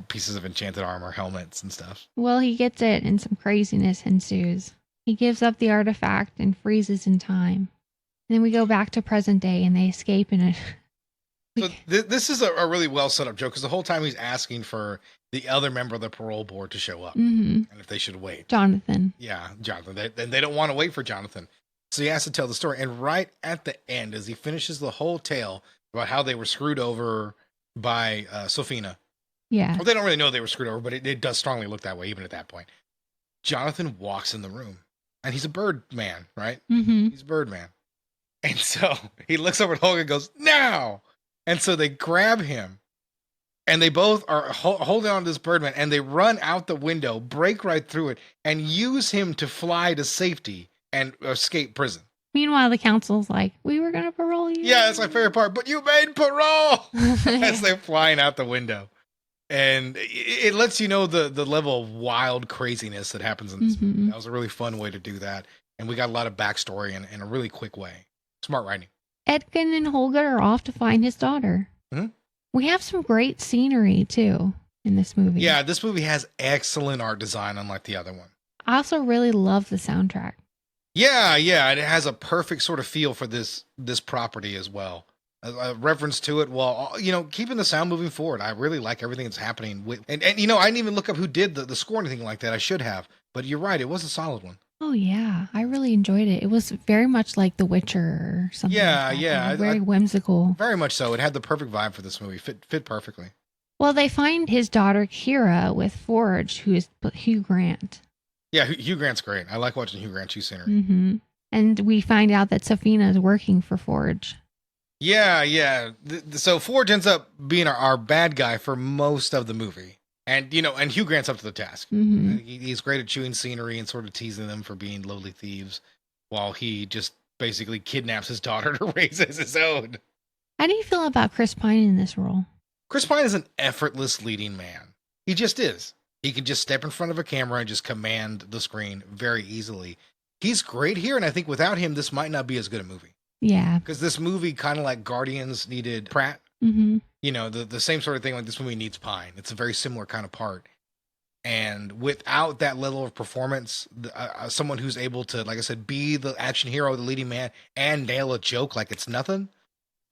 pieces of enchanted armor, helmets and stuff. Well, he gets it and some craziness ensues. He gives up the artifact and freezes in time. And then we go back to present day and they escape in it. So this is a really well set up joke, because the whole time he's asking for the other member of the parole board to show up and if they should wait. Jonathan. Yeah, Jonathan. They don't want to wait for Jonathan. So he has to tell the story. And right at the end, as he finishes the whole tale about how they were screwed over by Sophina. Yeah. Well, they don't really know they were screwed over, but it does strongly look that way even at that point. Jonathan walks in the room. And he's a bird man, right? He's a bird man. And so he looks over at Holga and goes, "Now!" And so they grab him. And they both are holding on to this birdman, and they run out the window, break right through it, and use him to fly to safety and escape prison. Meanwhile, the council's like, "We were going to parole you." Yeah, that's my favorite part. But you made parole! As they're flying out the window. And it lets you know the level of wild craziness that happens in this movie. That was a really fun way to do that. And we got a lot of backstory in a really quick way. Smart writing. Edgin and Holga are off to find his daughter. We have some great scenery, too, in this movie. Yeah, this movie has excellent art design, unlike the other one. I also really love the soundtrack. Yeah, and it has a perfect sort of feel for this property as well. A reference to it, while, you know, keeping the sound moving forward. I really like everything that's happening. And you know, I didn't even look up who did the score or anything like that. I should have. But you're right, it was a solid one. Oh yeah, I really enjoyed it. It was very much like The Witcher or something. Yeah, like that. yeah. It was very whimsical. Very much so. It had the perfect vibe for this movie. Fit perfectly. Well, they find his daughter Kira with Forge, who is Hugh Grant. Yeah, Hugh Grant's great. I like watching Hugh Grant choose scenery. Mm-hmm. And we find out that Safina is working for Forge. Yeah. So Forge ends up being our bad guy for most of the movie. And, and Hugh Grant's up to the task. Mm-hmm. He's great at chewing scenery and sort of teasing them for being lowly thieves while he just basically kidnaps his daughter to raise as his own. How do you feel about Chris Pine in this role? Chris Pine is an effortless leading man. He just is. He can just step in front of a camera and just command the screen very easily. He's great here, and I think without him, this might not be as good a movie. Yeah. Because this movie, kind of like Guardians needed Pratt, Mm-hmm. The same sort of thing like this movie needs Pine. It's a very similar kind of part. And without that level of performance, someone who's able to, like I said, be the action hero, the leading man, and nail a joke like it's nothing,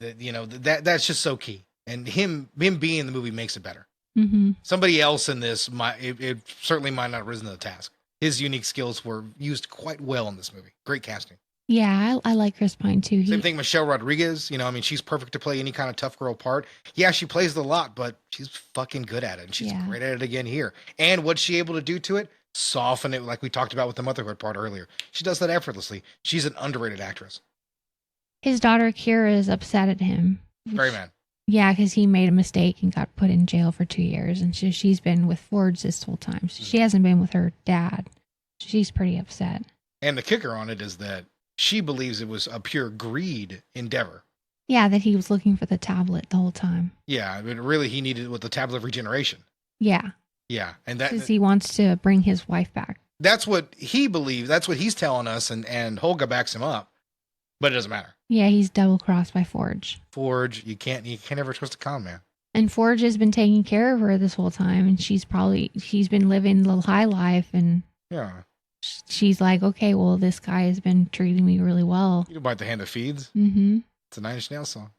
that's just so key. And him being in the movie makes it better. Mm-hmm. Somebody else in this, it certainly might not have risen to the task. His unique skills were used quite well in this movie. Great casting. Yeah, I like Chris Pine too. Same thing, Michelle Rodriguez. She's perfect to play any kind of tough girl part. Yeah, she plays it a lot, but she's fucking good at it. And she's great at it again here. And what's she able to do to it? Soften it, like we talked about with the motherhood part earlier. She does that effortlessly. She's an underrated actress. His daughter Kira is upset at him. Very mad. Yeah, because he made a mistake and got put in jail for 2 years. And she's been with Forge this whole time. She hasn't been with her dad. She's pretty upset. And the kicker on it is that she believes it was a pure greed endeavor. Yeah, that he was looking for the tablet the whole time. Yeah, but really he needed with the tablet of regeneration. Yeah. Yeah, and that because he wants to bring his wife back. That's what he believes. That's what he's telling us, and Holga backs him up. But it doesn't matter. Yeah, he's double crossed by Forge. Forge, you can't ever trust a con man. And Forge has been taking care of her this whole time, and she's been living the high life, and yeah. She's like, okay, well, this guy has been treating me really well. You can bite the hand that feeds. Mm-hmm. It's a Nine Inch Nails song.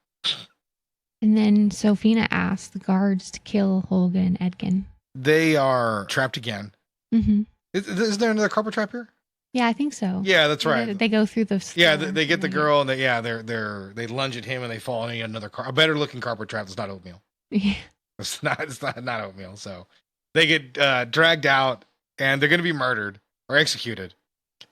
And then Sofina asks the guards to kill Holga and Edgin. They are trapped again. Mm-hmm. Is there another carpet trap here? Yeah, I think so. Yeah, that's right. They go through the store. Yeah, they get the girl, and they lunge at him, and they fall into another a better looking carpet trap. It's not oatmeal. Yeah. It's not oatmeal. So they get dragged out, and they're going to be murdered or executed.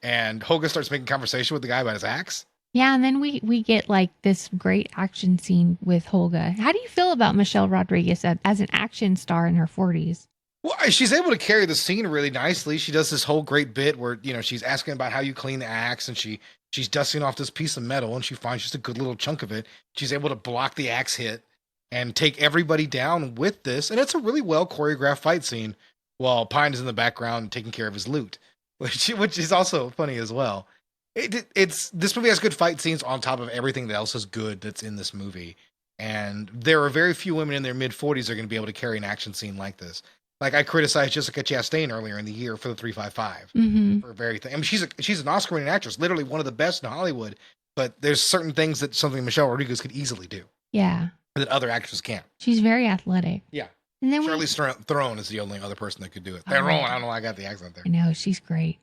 And Holga starts making conversation with the guy about his axe. Yeah, and then we get like this great action scene with Holga. How do you feel about Michelle Rodriguez as an action star in her 40s? Well, she's able to carry the scene really nicely. She does this whole great bit where, she's asking about how you clean the axe, and she's dusting off this piece of metal, and she finds just a good little chunk of it. She's able to block the axe hit and take everybody down with this. And it's a really well choreographed fight scene while Pine is in the background taking care of his loot, which is also funny as well. This movie has good fight scenes on top of everything that else is good that's in this movie. And there are very few women in their mid-40s that are going to be able to carry an action scene like this. Like I criticized Jessica Chastain earlier in the year for the 355. Mm-hmm. For very thing. I mean, she's an Oscar-winning actress, literally one of the best in Hollywood. But there's certain things that something Michelle Rodriguez could easily do. Yeah. That other actresses can't. She's very athletic. Yeah. And then Charlize Theron is the only other person that could do it. Theron, I don't know why I got the accent there. I know, she's great.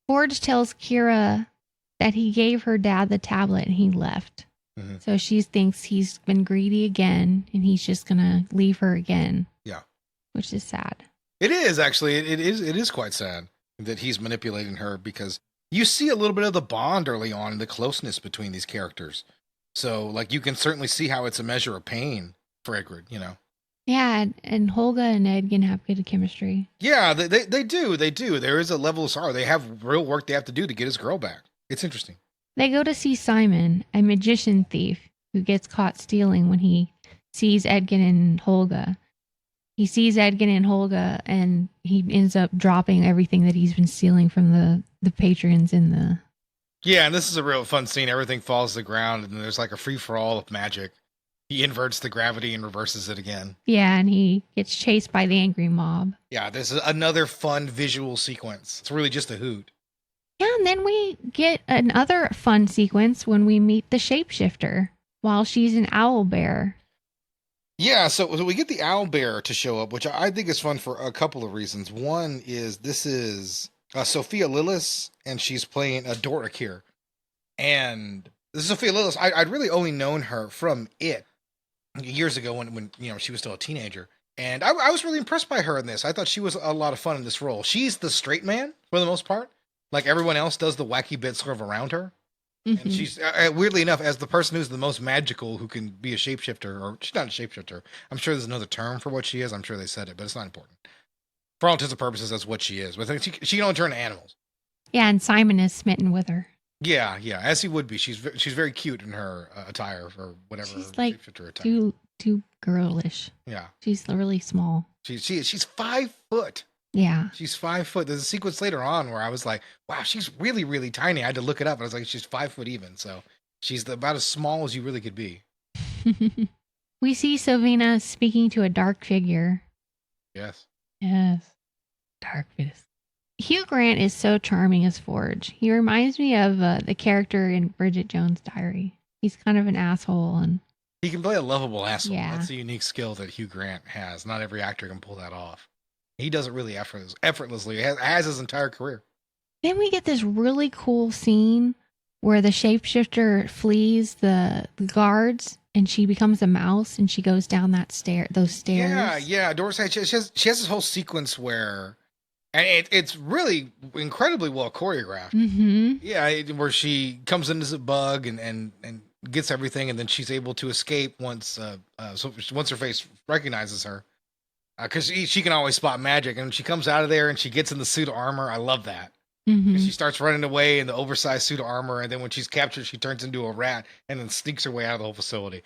Forge tells Kira that he gave her dad the tablet and he left. Mm-hmm. So she thinks he's been greedy again and he's just going to leave her again. Yeah. Which is sad. It is actually. It is quite sad that he's manipulating her because you see a little bit of the bond early on, the closeness between these characters. So like you can certainly see how it's a measure of pain for Edward, Yeah, and Holga and Edgin have good chemistry. Yeah, they do. They do. There is a level of sorrow. They have real work they have to do to get his girl back. It's interesting. They go to see Simon, a magician thief who gets caught stealing when he sees Edgin and Holga. He sees Edgin and Holga, and he ends up dropping everything that he's been stealing from the patrons in the... Yeah, and this is a real fun scene. Everything falls to the ground, and there's like a free-for-all of magic. He inverts the gravity and reverses it again. Yeah, and he gets chased by the angry mob. Yeah, this is another fun visual sequence. It's really just a hoot. Yeah, and then we get another fun sequence when we meet the shapeshifter while she's an owl bear. Yeah, so we get the owl bear to show up, which I think is fun for a couple of reasons. One is this is Sophia Lillis, and she's playing Doric here. And this is Sophia Lillis. I'd really only known her from It years ago when she was still a teenager. And I was really impressed by her in this. I thought she was a lot of fun in this role. She's the straight man for the most part. Like everyone else does the wacky bits sort of around her. Mm-hmm. And she's, weirdly enough, as the person who's the most magical who can be a shapeshifter, or she's not a shapeshifter. I'm sure there's another term for what she is. I'm sure they said it, but it's not important. For all intents and purposes, that's what she is. But she can only turn to animals. Yeah, and Simon is smitten with her. Yeah, as he would be. She's very cute in her attire or whatever. She's like shapeshifter attire. too girlish. Yeah, she's really small. She's 5 foot. Yeah, she's 5 foot. There's a sequence later on where I was like, wow, she's really, really tiny. I had to look it up. I was like, she's 5 foot even. So she's about as small as you really could be. We see Sylvina speaking to a dark figure. Yes. Dark figure. Hugh Grant is so charming as Forge. He reminds me of the character in Bridget Jones' Diary. He's kind of an asshole, and he can play a lovable asshole. Yeah. That's a unique skill that Hugh Grant has. Not every actor can pull that off. He does it really effortlessly. He has his entire career. Then we get this really cool scene where the shapeshifter flees the guards, and she becomes a mouse, and she goes down those stairs. Yeah. Doris, she has this whole sequence where, and it's really incredibly well choreographed. Mm-hmm. Yeah, where she comes in as a bug and gets everything, and then she's able to escape once her face recognizes her, because she can always spot magic, and she comes out of there and she gets in the suit of armor. I love that. Mm-hmm. She starts running away in the oversized suit of armor, and then when she's captured, she turns into a rat and then sneaks her way out of the whole facility.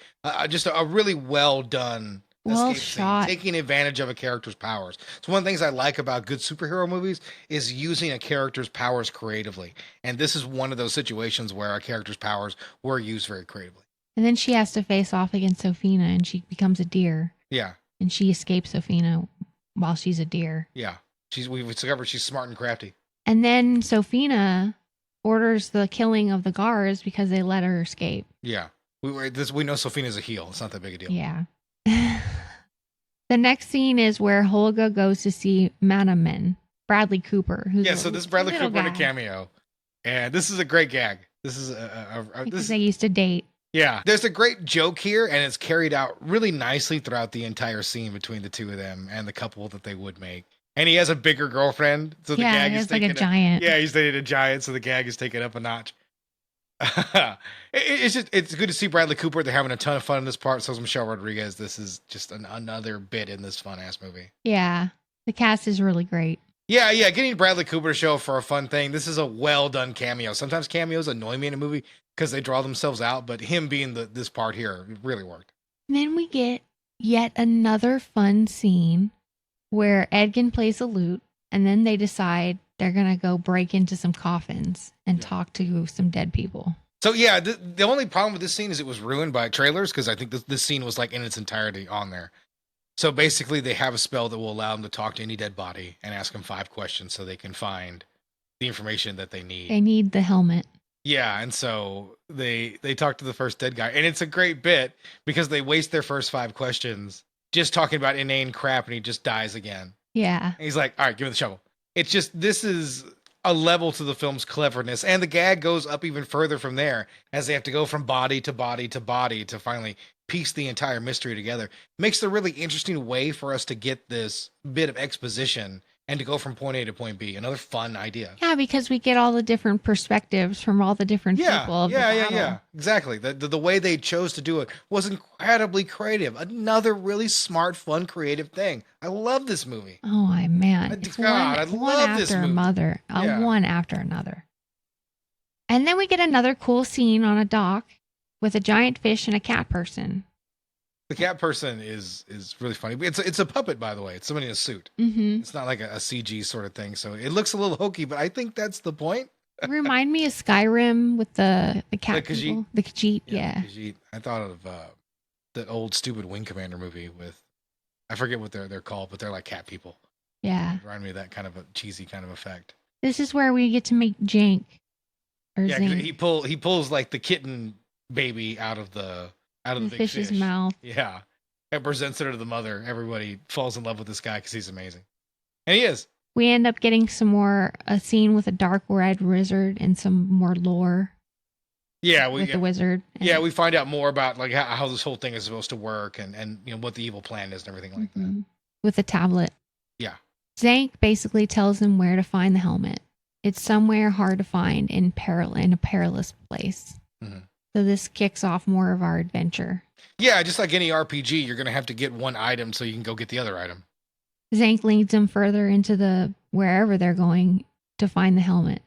Just a really well done. Well shot. Taking advantage of a character's powers. So one of the things I like about good superhero movies is using a character's powers creatively. And this is one of those situations where a character's powers were used very creatively. And then she has to face off against Sophina, and she becomes a deer. Yeah. And she escapes Sophina while she's a deer. Yeah. We've discovered she's smart and crafty. And then Sophina orders the killing of the guards because they let her escape. Yeah. We know Sophina's a heel. It's not that big a deal. Yeah. The next scene is where Holga goes to see Manaman, Bradley Cooper. So this is Bradley Cooper in a cameo. And this is a great gag. This is because they used to date. Yeah. There's a great joke here, and it's carried out really nicely throughout the entire scene between the two of them and the couple that they would make. And he has a bigger girlfriend, so the gag is taken like a giant. Yeah, he's dated a giant, so the gag is taken up a notch. It's good to see Bradley Cooper. They're having a ton of fun in this part. So is Michelle Rodriguez. This is just another bit in this fun ass movie. Yeah, the cast is really great. Yeah. Getting Bradley Cooper to show up for a fun thing. This is a well done cameo. Sometimes cameos annoy me in a movie because they draw themselves out, but him being this part here really worked. And then we get yet another fun scene where Edgin plays a lute, and then they decide they're going to go break into some coffins and talk to some dead people. So yeah, the only problem with this scene is it was ruined by trailers, because I think this scene was like in its entirety on there. So basically they have a spell that will allow them to talk to any dead body and ask them 5 questions so they can find the information that they need. They need the helmet. Yeah, and so they talk to the first dead guy, and it's a great bit because they waste their first 5 questions just talking about inane crap, and he just dies again. Yeah. And he's like, all right, give me the shovel. It's just, this is a level to the film's cleverness, and the gag goes up even further from there as they have to go from body to body to body to finally piece the entire mystery together. Makes a really interesting way for us to get this bit of exposition and to go from point A to point B. Another fun idea. Yeah, because we get all the different perspectives from all the different people. Yeah. Exactly. The way they chose to do it was incredibly creative. Another really smart, fun, creative thing. I love this movie. Oh, man. It's I love this movie. One after another. And then we get another cool scene on a dock with a giant fish and a cat person. The cat person is really funny. It's a puppet, by the way. It's somebody in a suit. Mm-hmm. It's not like a CG sort of thing. So it looks a little hokey, but I think that's the point. Remind me of Skyrim with the cat the Khajiit. people. The Khajiit, yeah. Khajiit. I thought of that old stupid Wing Commander movie with, I forget what they're called, but they're like cat people. Yeah. Remind me of that kind of a cheesy kind of effect. This is where we get to make Jank. Yeah, he pulls like the kitten baby out of the big fish's fish. mouth. Yeah. And presents her to the mother. Everybody falls in love with this guy because he's amazing. And he is. We end up getting a scene with a dark red wizard and some more lore. Yeah, with the wizard. Yeah, we find out more about like how this whole thing is supposed to work and you know what the evil plan is and everything like that. With the tablet. Yeah. Zank basically tells him where to find the helmet. It's somewhere hard to find in a perilous place. Mm-hmm. So this kicks off more of our adventure. Yeah, just like any RPG, you're going to have to get one item so you can go get the other item. Zank leads them further into wherever they're going to find the helmet.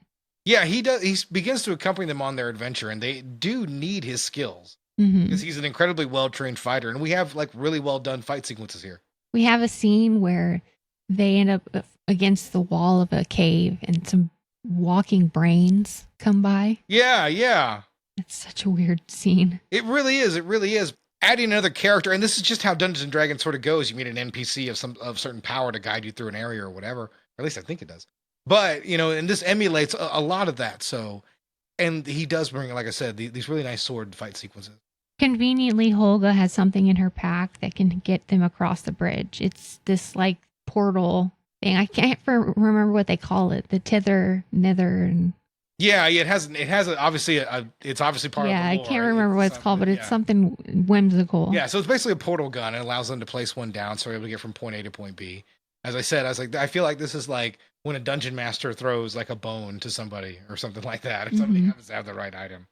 Yeah, he does. He begins to accompany them on their adventure, and they do need his skills because he's an incredibly well-trained fighter, and we have like really well-done fight sequences here. We have a scene where they end up against the wall of a cave, and some walking brains come by. Yeah, yeah. It's such a weird scene. It really is. It really is. Adding another character, and this is just how Dungeons and Dragons sort of goes. You meet an NPC of certain power to guide you through an area or whatever, or at least I think it does. But, you know, and this emulates a lot of that. So, and he does bring, like I said, these really nice sword fight sequences. Conveniently, Holga has something in her pack that can get them across the bridge. It's this like portal thing. I can't remember what they call it. The nither, and yeah, it has obviously it's obviously part of the lore. I can't remember what it's called, but it's something whimsical. Yeah, so it's basically a portal gun. It allows them to place one down, so they're able to get from point A to point B. As I said, I feel like this is like when a dungeon master throws like a bone to somebody or something like that, if somebody happens to have the right item.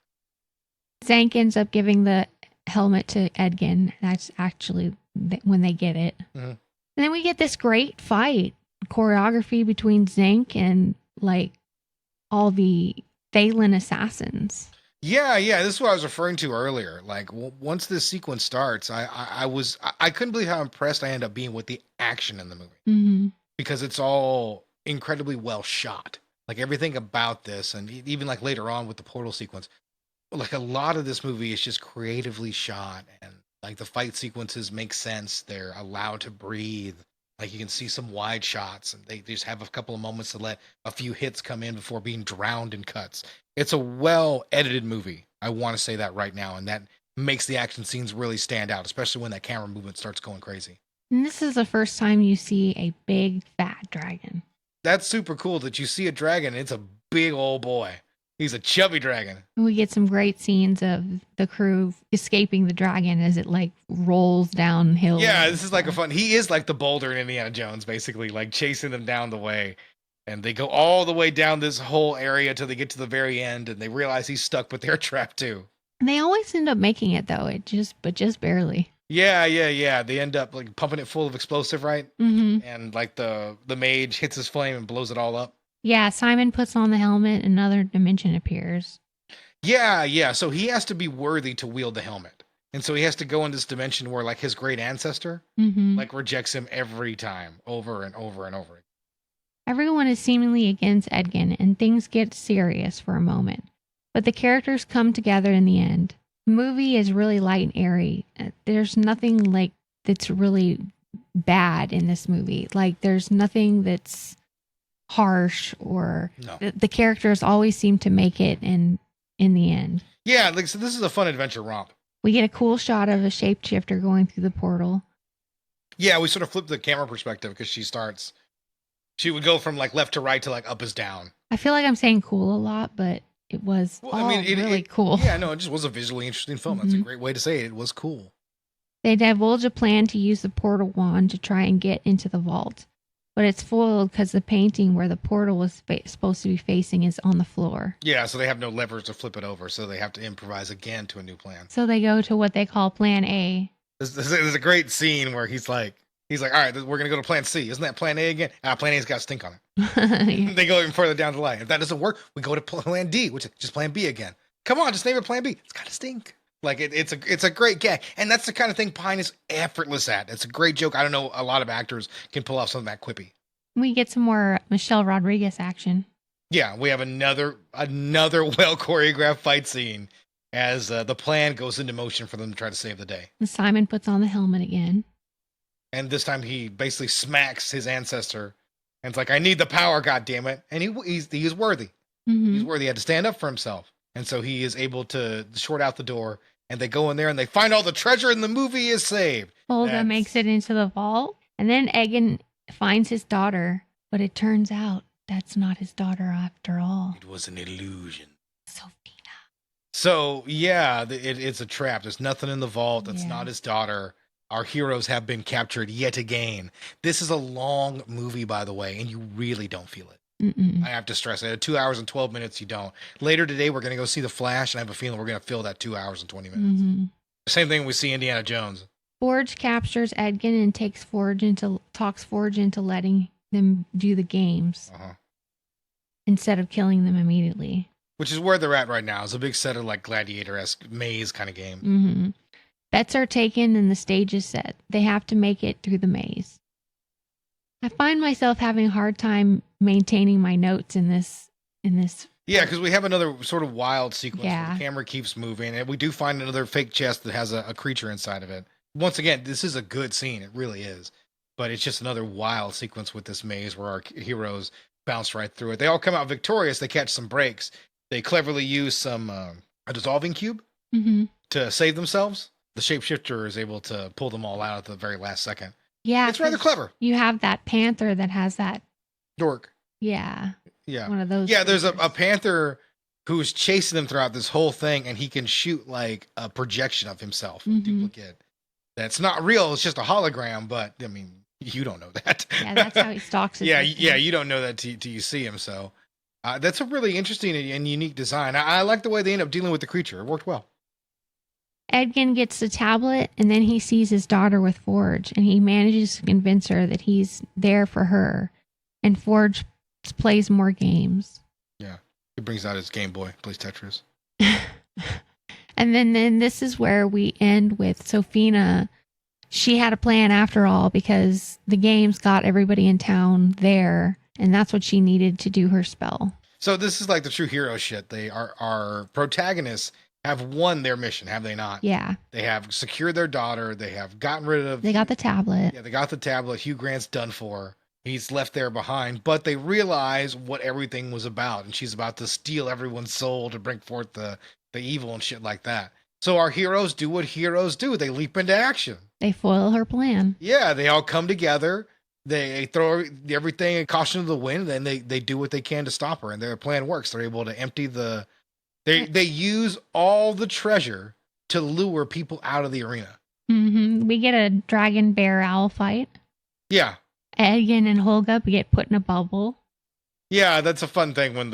Zank ends up giving the helmet to Edgin. That's actually when they get it. Mm-hmm. And then we get this great fight choreography between Zank and like all the Thalen assassins. Yeah, this is what I was referring to earlier. Like once this sequence starts, I couldn't believe how impressed I ended up being with the action in the movie because it's all incredibly well shot. Like everything about this, and even like later on with the portal sequence, like a lot of this movie is just creatively shot, and like the fight sequences make sense. They're allowed to breathe. Like you can see some wide shots, and they just have a couple of moments to let a few hits come in before being drowned in cuts. It's a well-edited movie. I want to say that right now, and that makes the action scenes really stand out, especially when that camera movement starts going crazy. And this is the first time you see a big, fat dragon. That's super cool that you see a dragon. It's a big old boy. He's a chubby dragon. We get some great scenes of the crew escaping the dragon as it like rolls downhill. Yeah, this is like he is like the boulder in Indiana Jones, basically, like chasing them down the way. And they go all the way down this whole area till they get to the very end, and they realize he's stuck, but they're trapped too. And they always end up making it though, but just barely. Yeah. They end up like pumping it full of explosive, right? Mm-hmm. And like the mage hits his flame and blows it all up. Yeah, Simon puts on the helmet, another dimension appears. Yeah. So he has to be worthy to wield the helmet. And so he has to go in this dimension where like his great ancestor like rejects him every time, over and over and over. Everyone is seemingly against Edgin, and things get serious for a moment. But the characters come together in the end. The movie is really light and airy. There's nothing like that's really bad in this movie. Like there's nothing that's harsh or the characters always seem to make it in the end. Yeah, like so this is a fun adventure romp. We get a cool shot of a shapeshifter going through the portal. Yeah, we sort of flip the camera perspective because she would go from like left to right to like up is down. I feel like I'm saying cool a lot, but it was really cool. Yeah, no, it just was a visually interesting film. That's a great way to say it. It was cool. They divulge a plan to use the portal wand to try and get into the vault. But it's foiled because the painting where the portal was supposed to be facing is on the floor. Yeah, so they have no levers to flip it over, so they have to improvise again to a new plan. So they go to what they call Plan A. There's a great scene where he's like, all right, we're going to go to Plan C. Isn't that Plan A again? Plan A's got a stink on it. They go even further down the line. If that doesn't work, we go to Plan D, which is just Plan B again. Come on, just name it Plan B. It's got to stink. Like it's a great gag, and that's the kind of thing Pine is effortless at. It's a great joke. I don't know a lot of actors can pull off something that quippy. We get some more Michelle Rodriguez action. Yeah, we have another well choreographed fight scene as the plan goes into motion for them to try to save the day. And Simon puts on the helmet again, and this time he basically smacks his ancestor, and it's like, "I need the power, goddammit!" And he is worthy. Mm-hmm. He's worthy. He had to stand up for himself, and so he is able to short out the door. And they go in there and they find all the treasure, and the movie is saved. Olga makes it into the vault, and then Egan finds his daughter, But it turns out that's not his daughter after all. It was an illusion. Sophina. So, yeah, it's a trap. There's nothing in the vault. That's not his daughter. Our heroes have been captured yet again. This is a long movie, by the way, and you really don't feel it. I have to stress it. 2 hours and 12 minutes, you don't. Later today, we're going to go see The Flash, and I have a feeling we're going to fill that 2 hours and 20 minutes. Same thing we see Indiana Jones. Forge captures Edgin and talks Forge into letting them do the games instead of killing them immediately. Which is where they're at right now. It's a big set of like gladiator-esque maze kind of game. Bets are taken and the stage is set. They have to make it through the maze. I find myself having a hard time maintaining my notes in this. Yeah, because we have another sort of wild sequence where the camera keeps moving, and we do find another fake chest that has a creature inside of it. Once again, this is a good scene. It really is. But it's just another wild sequence with this maze where our heroes bounce right through it. They all come out victorious. They catch some breaks. They cleverly use some a dissolving cube to save themselves. The shapeshifter is able to pull them all out at the very last second. Yeah. It's rather clever. You have that panther that has that. Dork. Yeah. Yeah. One of those. Yeah, there's a panther who's chasing them throughout this whole thing, and he can shoot like a projection of himself, a duplicate. That's not real. It's just a hologram, but I mean, you don't know that. Yeah, that's how he stalks his victim. Yeah, you don't know that till you see him. So that's a really interesting and unique design. I like the way they end up dealing with the creature. It worked well. Edgin gets the tablet, and then he sees his daughter with Forge, and he manages to convince her that he's there for her. And Forge plays more games. Yeah, he brings out his Game Boy, plays Tetris. And then this is where we end with Sophina. She had a plan after all because the games got everybody in town there, and that's what she needed to do her spell. So this is like the true hero shit. They are our protagonists have won their mission, have they not? Yeah. They have secured their daughter. They have gotten rid of... They got the tablet. Yeah, they got the tablet. Hugh Grant's done for. He's left there behind. But they realize what everything was about. And she's about to steal everyone's soul to bring forth the evil and shit like that. So our heroes do what heroes do. They leap into action. They foil her plan. Yeah, they all come together. They throw everything in caution to the wind. And they do what they can to stop her. And their plan works. They're able to empty the... They use all the treasure to lure people out of the arena. We get a dragon bear owl fight. Yeah. Edgin and Holga get put in a bubble. Yeah, that's a fun thing when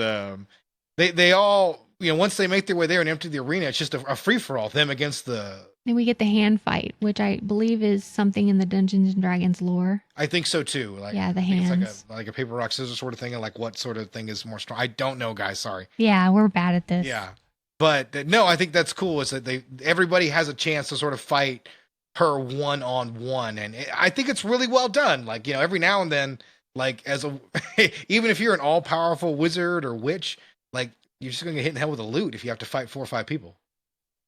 they all, once they make their way there and empty the arena, it's just a free-for-all, them against the... Then we get the hand fight, which I believe is something in the Dungeons and Dragons lore. I think so too. Like, yeah, the hands. It's like a paper, rock, scissors sort of thing, and like what sort of thing is more strong. I don't know, guys. Sorry. Yeah, we're bad at this. Yeah. But no, I think that's cool is that everybody has a chance to sort of fight her one-on-one. And I think it's really well done. Like, every now and then, like even if you're an all-powerful wizard or witch, like you're just going to get hit in the head with a lute if you have to fight 4 or 5 people.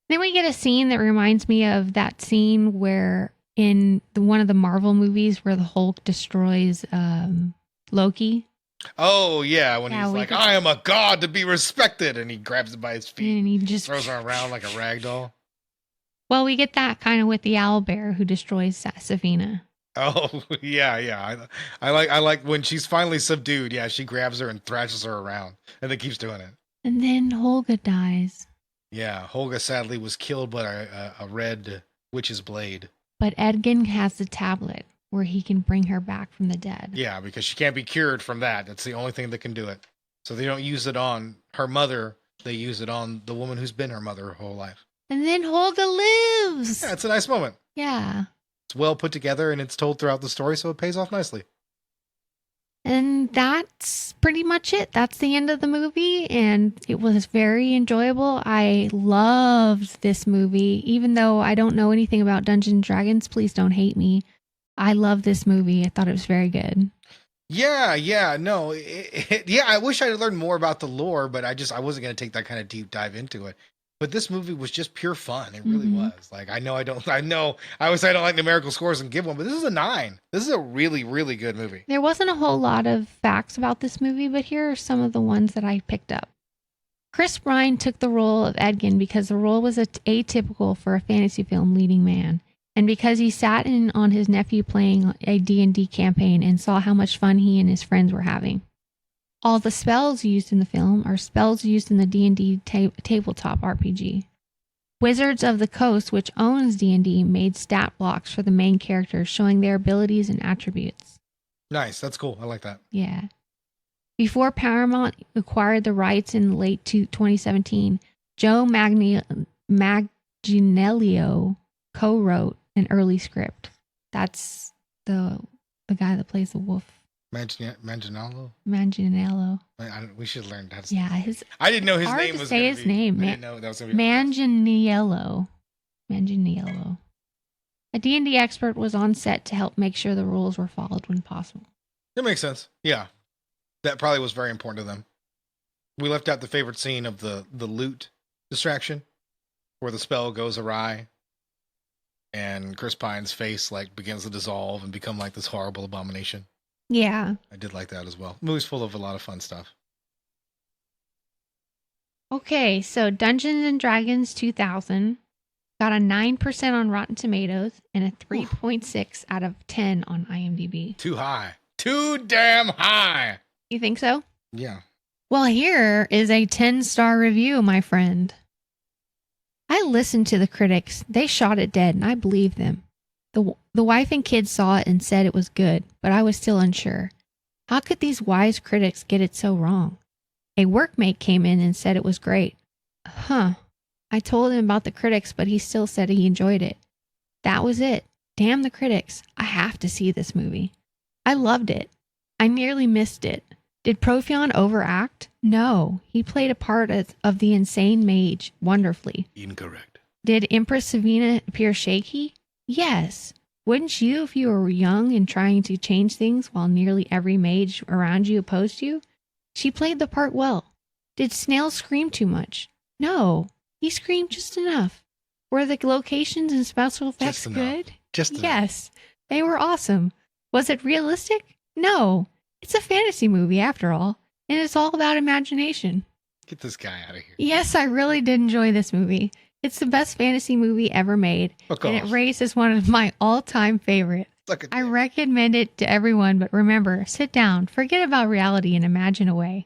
Then we get a scene that reminds me of that scene where in one of the Marvel movies where the Hulk destroys Loki. Oh, yeah. When he's like, I am a god to be respected. And he grabs it by his feet. And he just throws her around like a rag doll. Well, we get that kind of with the owlbear who destroys Safina. Oh, yeah. I like when she's finally subdued. Yeah, she grabs her and thrashes her around. And then keeps doing it. And then Holga dies. Yeah, Holga sadly was killed by a red witch's blade. But Edgin has the tablet where he can bring her back from the dead. Yeah, because she can't be cured from that. That's the only thing that can do it. So they don't use it on her mother. They use it on the woman who's been her mother her whole life. And then Holga lives. Yeah, it's a nice moment. Yeah. It's well put together and it's told throughout the story, so it pays off nicely. And that's pretty much it. That's the end of the movie, and it was very enjoyable. I loved this movie, even though I don't know anything about Dungeons and Dragons. Please don't hate me. I love this movie. I thought it was very good. Yeah, no. I wish I had learned more about the lore, but I wasn't going to take that kind of deep dive into it. But this movie was just pure fun. It really was. Like, I always say I don't like numerical scores and give one, but this is a 9. This is a really, really good movie. There wasn't a whole lot of facts about this movie, but here are some of the ones that I picked up. Chris Bryan took the role of Edgin because the role was atypical for a fantasy film leading man. And because he sat in on his nephew playing a D&D campaign and saw how much fun he and his friends were having. All the spells used in the film are spells used in the D&D tabletop RPG. Wizards of the Coast, which owns D&D, made stat blocks for the main characters showing their abilities and attributes. Nice. That's cool. I like that. Yeah. Before Paramount acquired the rights in late 2017, Joe Manganiello co-wrote an early script. That's the guy that plays the wolf. Manganiello? Manganiello. We should learn how to say his. I didn't know his hard name to was say his name. I didn't know that was going to be Manganiello. Manganiello. A D&D expert was on set to help make sure the rules were followed when possible. That makes sense. Yeah. That probably was very important to them. We left out the favorite scene of the loot distraction where the spell goes awry and Chris Pine's face like begins to dissolve and become like this horrible abomination. Yeah. I did like that as well. The movie's full of a lot of fun stuff. Okay, so Dungeons and Dragons 2000 got a 9% on Rotten Tomatoes and a 3.6 out of 10 on IMDb. Too high. Too damn high. You think so? Yeah. Well, here is a 10-star review, my friend. I listened to the critics. They shot it dead, and I believe them. The wife and kids saw it and said it was good, but I was still unsure. How could these wise critics get it so wrong? A workmate came in and said it was great. Huh. I told him about the critics, but he still said he enjoyed it. That was it. Damn the critics. I have to see this movie. I loved it. I nearly missed it. Did Profion overact? No. He played a part of the insane mage wonderfully. Incorrect. Did Empress Savina appear shaky? Yes. Wouldn't you if you were young and trying to change things while nearly every mage around you opposed you? She played the part well. Did Snail scream too much? No. He screamed just enough. Were the locations and special effects good? Just enough. Yes. They were awesome. Was it realistic? No. It's a fantasy movie after all, and it's all about imagination. Get this guy out of here. Yes, I really did enjoy this movie. It's the best fantasy movie ever made, and it rates as one of my all-time favorites. I recommend it to everyone, but remember, sit down, forget about reality, and imagine away.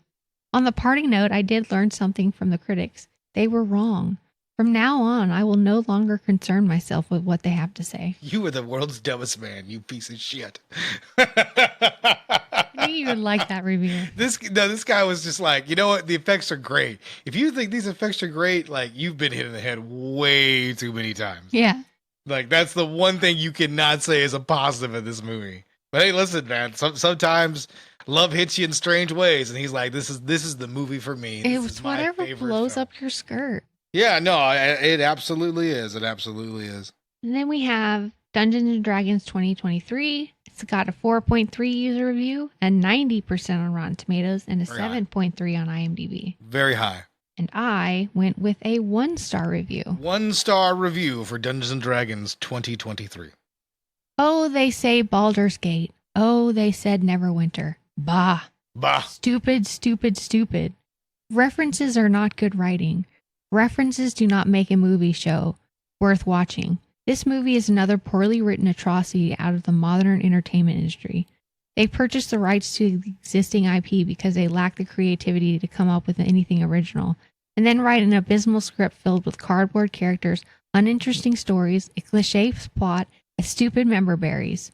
On the parting note, I did learn something from the critics. They were wrong. From now on, I will no longer concern myself with what they have to say. You are the world's dumbest man, you piece of shit. I knew you would like that review. This guy was just like, you know what? The effects are great. If you think these effects are great, like, you've been hit in the head way too many times. Yeah. Like, that's the one thing you cannot say is a positive in this movie. But hey, listen, man, sometimes love hits you in strange ways. And he's like, this is the movie for me. It's whatever blows up your skirt. Yeah, no, it absolutely is. It absolutely is. And then we have Dungeons and Dragons 2023. It's got a 4.3 user review and 90% on Rotten Tomatoes and a 7.3 on IMDb. Very high. And I went with a 1-star review. 1-star review for Dungeons and Dragons 2023. Oh, they say Baldur's Gate. Oh, they said Neverwinter. Bah. Bah. Stupid, stupid, stupid. References are not good writing. References do not make a movie show worth watching. This movie is another poorly written atrocity out of the modern entertainment industry. They purchased the rights to the existing IP because they lack the creativity to come up with anything original, and then write an abysmal script filled with cardboard characters, uninteresting stories, a cliché plot, and stupid member berries.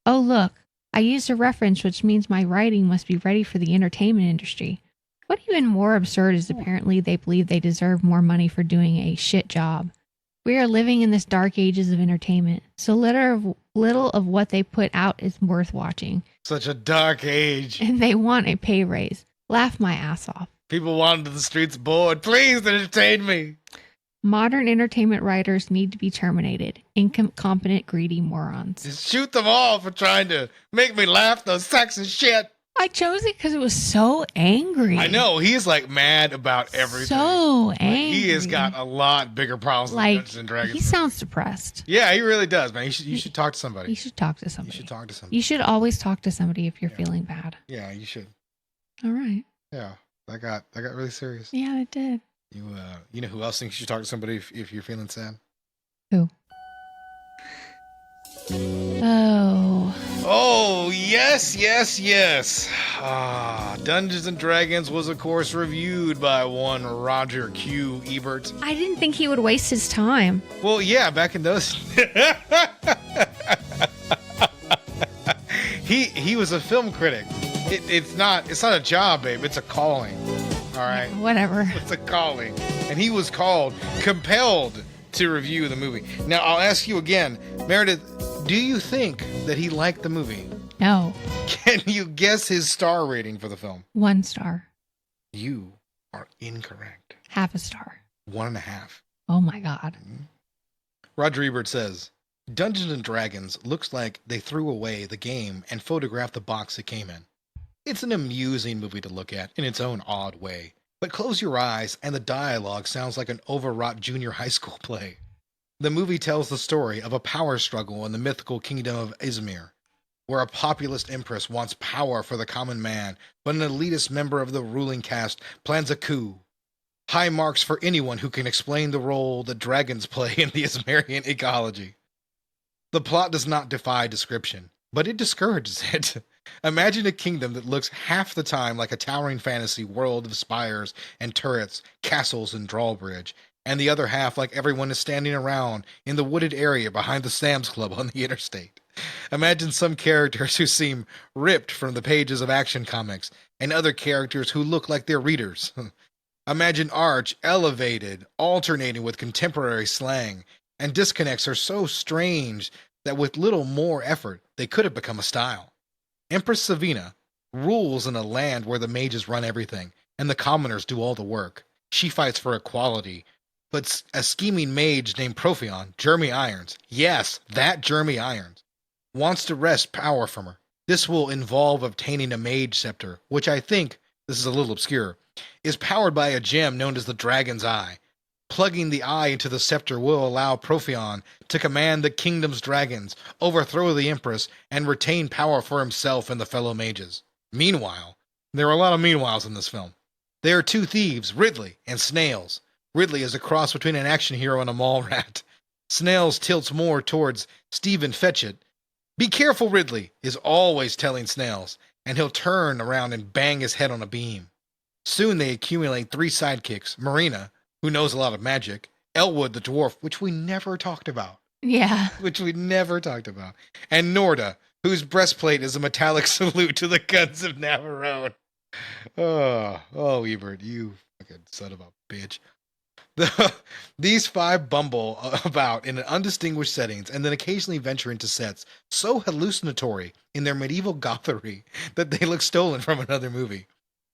Oh look, I used a reference, which means my writing must be ready for the entertainment industry. What even more absurd is apparently they believe they deserve more money for doing a shit job. We are living in this dark ages of entertainment, so little of what they put out is worth watching. Such a dark age. And they want a pay raise. Laugh my ass off. People wander the streets bored. Please entertain me. Modern entertainment writers need to be terminated. Incompetent, greedy morons. Just shoot them all for trying to make me laugh, those sacks of shit. I chose it because it was so angry. I know. He's like mad about everything. So angry. He has got a lot bigger problems than Dungeons and Dragons. He sounds depressed. Yeah, he really does, man. You should talk to somebody. You should talk to somebody. You should talk to somebody. You should always talk to somebody if you're feeling bad. Yeah, you should. All right. Yeah, that got really serious. Yeah, it did. You know who else thinks you should talk to somebody if you're feeling sad? Who? Oh. Oh, yes, yes, yes. Dungeons and Dragons was, of course, reviewed by one Roger Q. Ebert. I didn't think he would waste his time. Well, yeah, back in those... he was a film critic. It's not a job, babe. It's a calling. All right? Whatever. It's a calling. And he was compelled to review the movie. Now, I'll ask you again, Meredith, do you think that he liked the movie? No. Can you guess his star rating for the film? 1 star. You are incorrect. Half a star. 1.5. Oh my God. Roger Ebert says, Dungeons and Dragons looks like they threw away the game and photographed the box it came in. It's an amusing movie to look at in its own odd way, but close your eyes and the dialogue sounds like an overwrought junior high school play. The movie tells the story of a power struggle in the mythical kingdom of Izmir, where a populist empress wants power for the common man, but an elitist member of the ruling caste plans a coup. High marks for anyone who can explain the role the dragons play in the Izmirian ecology. The plot does not defy description, but it discourages it. Imagine a kingdom that looks half the time like a towering fantasy world of spires and turrets, castles and drawbridge, and the other half like everyone is standing around in the wooded area behind the Sam's Club on the interstate. Imagine some characters who seem ripped from the pages of action comics, and other characters who look like they're readers. Imagine Arch elevated, alternating with contemporary slang, and disconnects are so strange that with little more effort, they could have become a style. Empress Savina rules in a land where the mages run everything, and the commoners do all the work. She fights for equality, but a scheming mage named Profion, Jeremy Irons, yes, that Jeremy Irons, wants to wrest power from her. This will involve obtaining a mage scepter, which I think, this is a little obscure, is powered by a gem known as the Dragon's Eye. Plugging the eye into the scepter will allow Profion to command the kingdom's dragons, overthrow the empress, and retain power for himself and the fellow mages. Meanwhile, there are a lot of meanwhiles in this film. There are 2 thieves, Ridley and Snails. Ridley is a cross between an action hero and a mall rat. Snails tilts more towards Stephen Fetchit. Be careful, Ridley is always telling Snails, and he'll turn around and bang his head on a beam. Soon they accumulate 3 sidekicks, Marina, who knows a lot of magic, Elwood the dwarf, which we never talked about. Yeah. And Norda, whose breastplate is a metallic salute to the guns of Navarone. Oh, Ebert, you fucking son of a bitch. These 5 bumble about in undistinguished settings and then occasionally venture into sets so hallucinatory in their medieval gothery that they look stolen from another movie.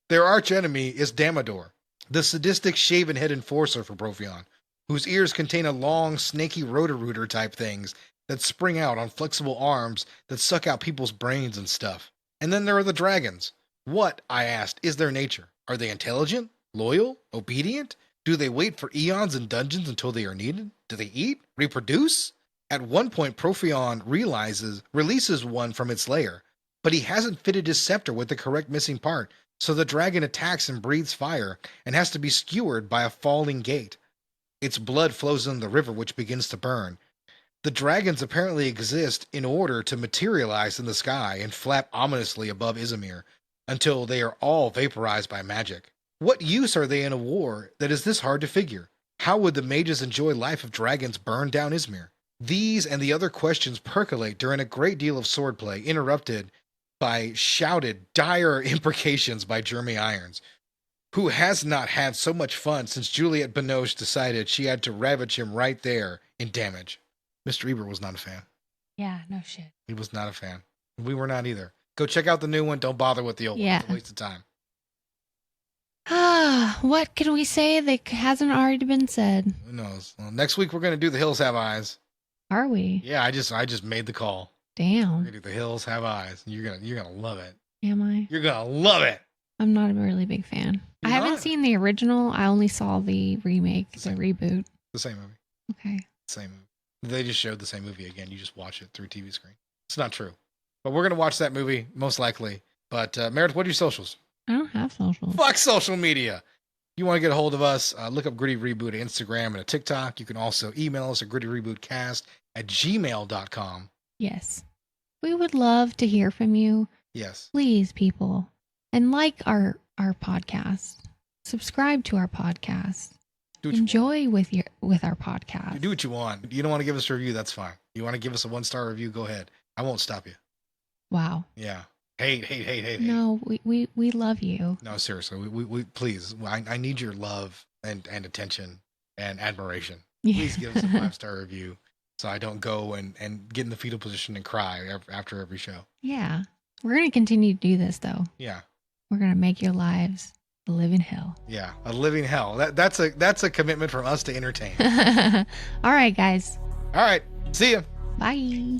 Their archenemy is Damodar, the sadistic shaven-head enforcer for Profion, whose ears contain a long, snaky rotor-rooter type things that spring out on flexible arms that suck out people's brains and stuff. And then there are the dragons. What, I asked, is their nature? Are they intelligent? Loyal? Obedient? Do they wait for eons in dungeons until they are needed? Do they eat? Reproduce? At one point, Profion releases one from its lair, but he hasn't fitted his scepter with the correct missing part, so the dragon attacks and breathes fire and has to be skewered by a falling gate. Its blood flows in the river, which begins to burn. The dragons apparently exist in order to materialize in the sky and flap ominously above Izmir until they are all vaporized by magic. What use are they in a war that is this hard to figure? How would the mages enjoy life if dragons burned down Izmir? These and the other questions percolate during a great deal of swordplay, interrupted by shouted, dire imprecations by Jeremy Irons, who has not had so much fun since Juliette Binoche decided she had to ravage him right there in Damage. Mr. Ebert was not a fan. Yeah, no shit. He was not a fan. We were not either. Go check out the new one. Don't bother with the old one. It's a waste of time. What can we say that hasn't already been said? Who knows? Well, next week we're going to do The Hills Have Eyes. Are we? Yeah, I just made the call. We're Damn. gonna do The Hills Have Eyes. You're gonna love it. Am I? You're gonna love it. I'm not a really big fan. I You're haven't not? seen the original. I only saw the remake, the reboot. The same movie. Okay. Same movie. They just showed the same movie again. You just watch it through TV screen. It's not true. But we're gonna watch that movie most likely. But Meredith, what are your socials? I don't have socials. Fuck social media. If you want to get a hold of us, look up Gritty Reboot at Instagram and a TikTok. You can also email us at grittyrebootcast@gmail.com. Yes. We would love to hear from you. Yes. Please, people. And like our podcast. Subscribe to our podcast. Do what you Enjoy with our podcast. want. Do what you want. You don't want to give us a review, that's fine. You want to give us a 1-star review, go ahead. I won't stop you. Wow. Yeah. Hate. No, we love you. No, seriously. We please. I need your love and attention and admiration. Please give us a 5-star review so I don't go and get in the fetal position and cry after every show. Yeah. We're going to continue to do this, though. Yeah. We're going to make your lives a living hell. Yeah. A living hell. That's a commitment from us to entertain. All right, guys. All right. See ya. Bye.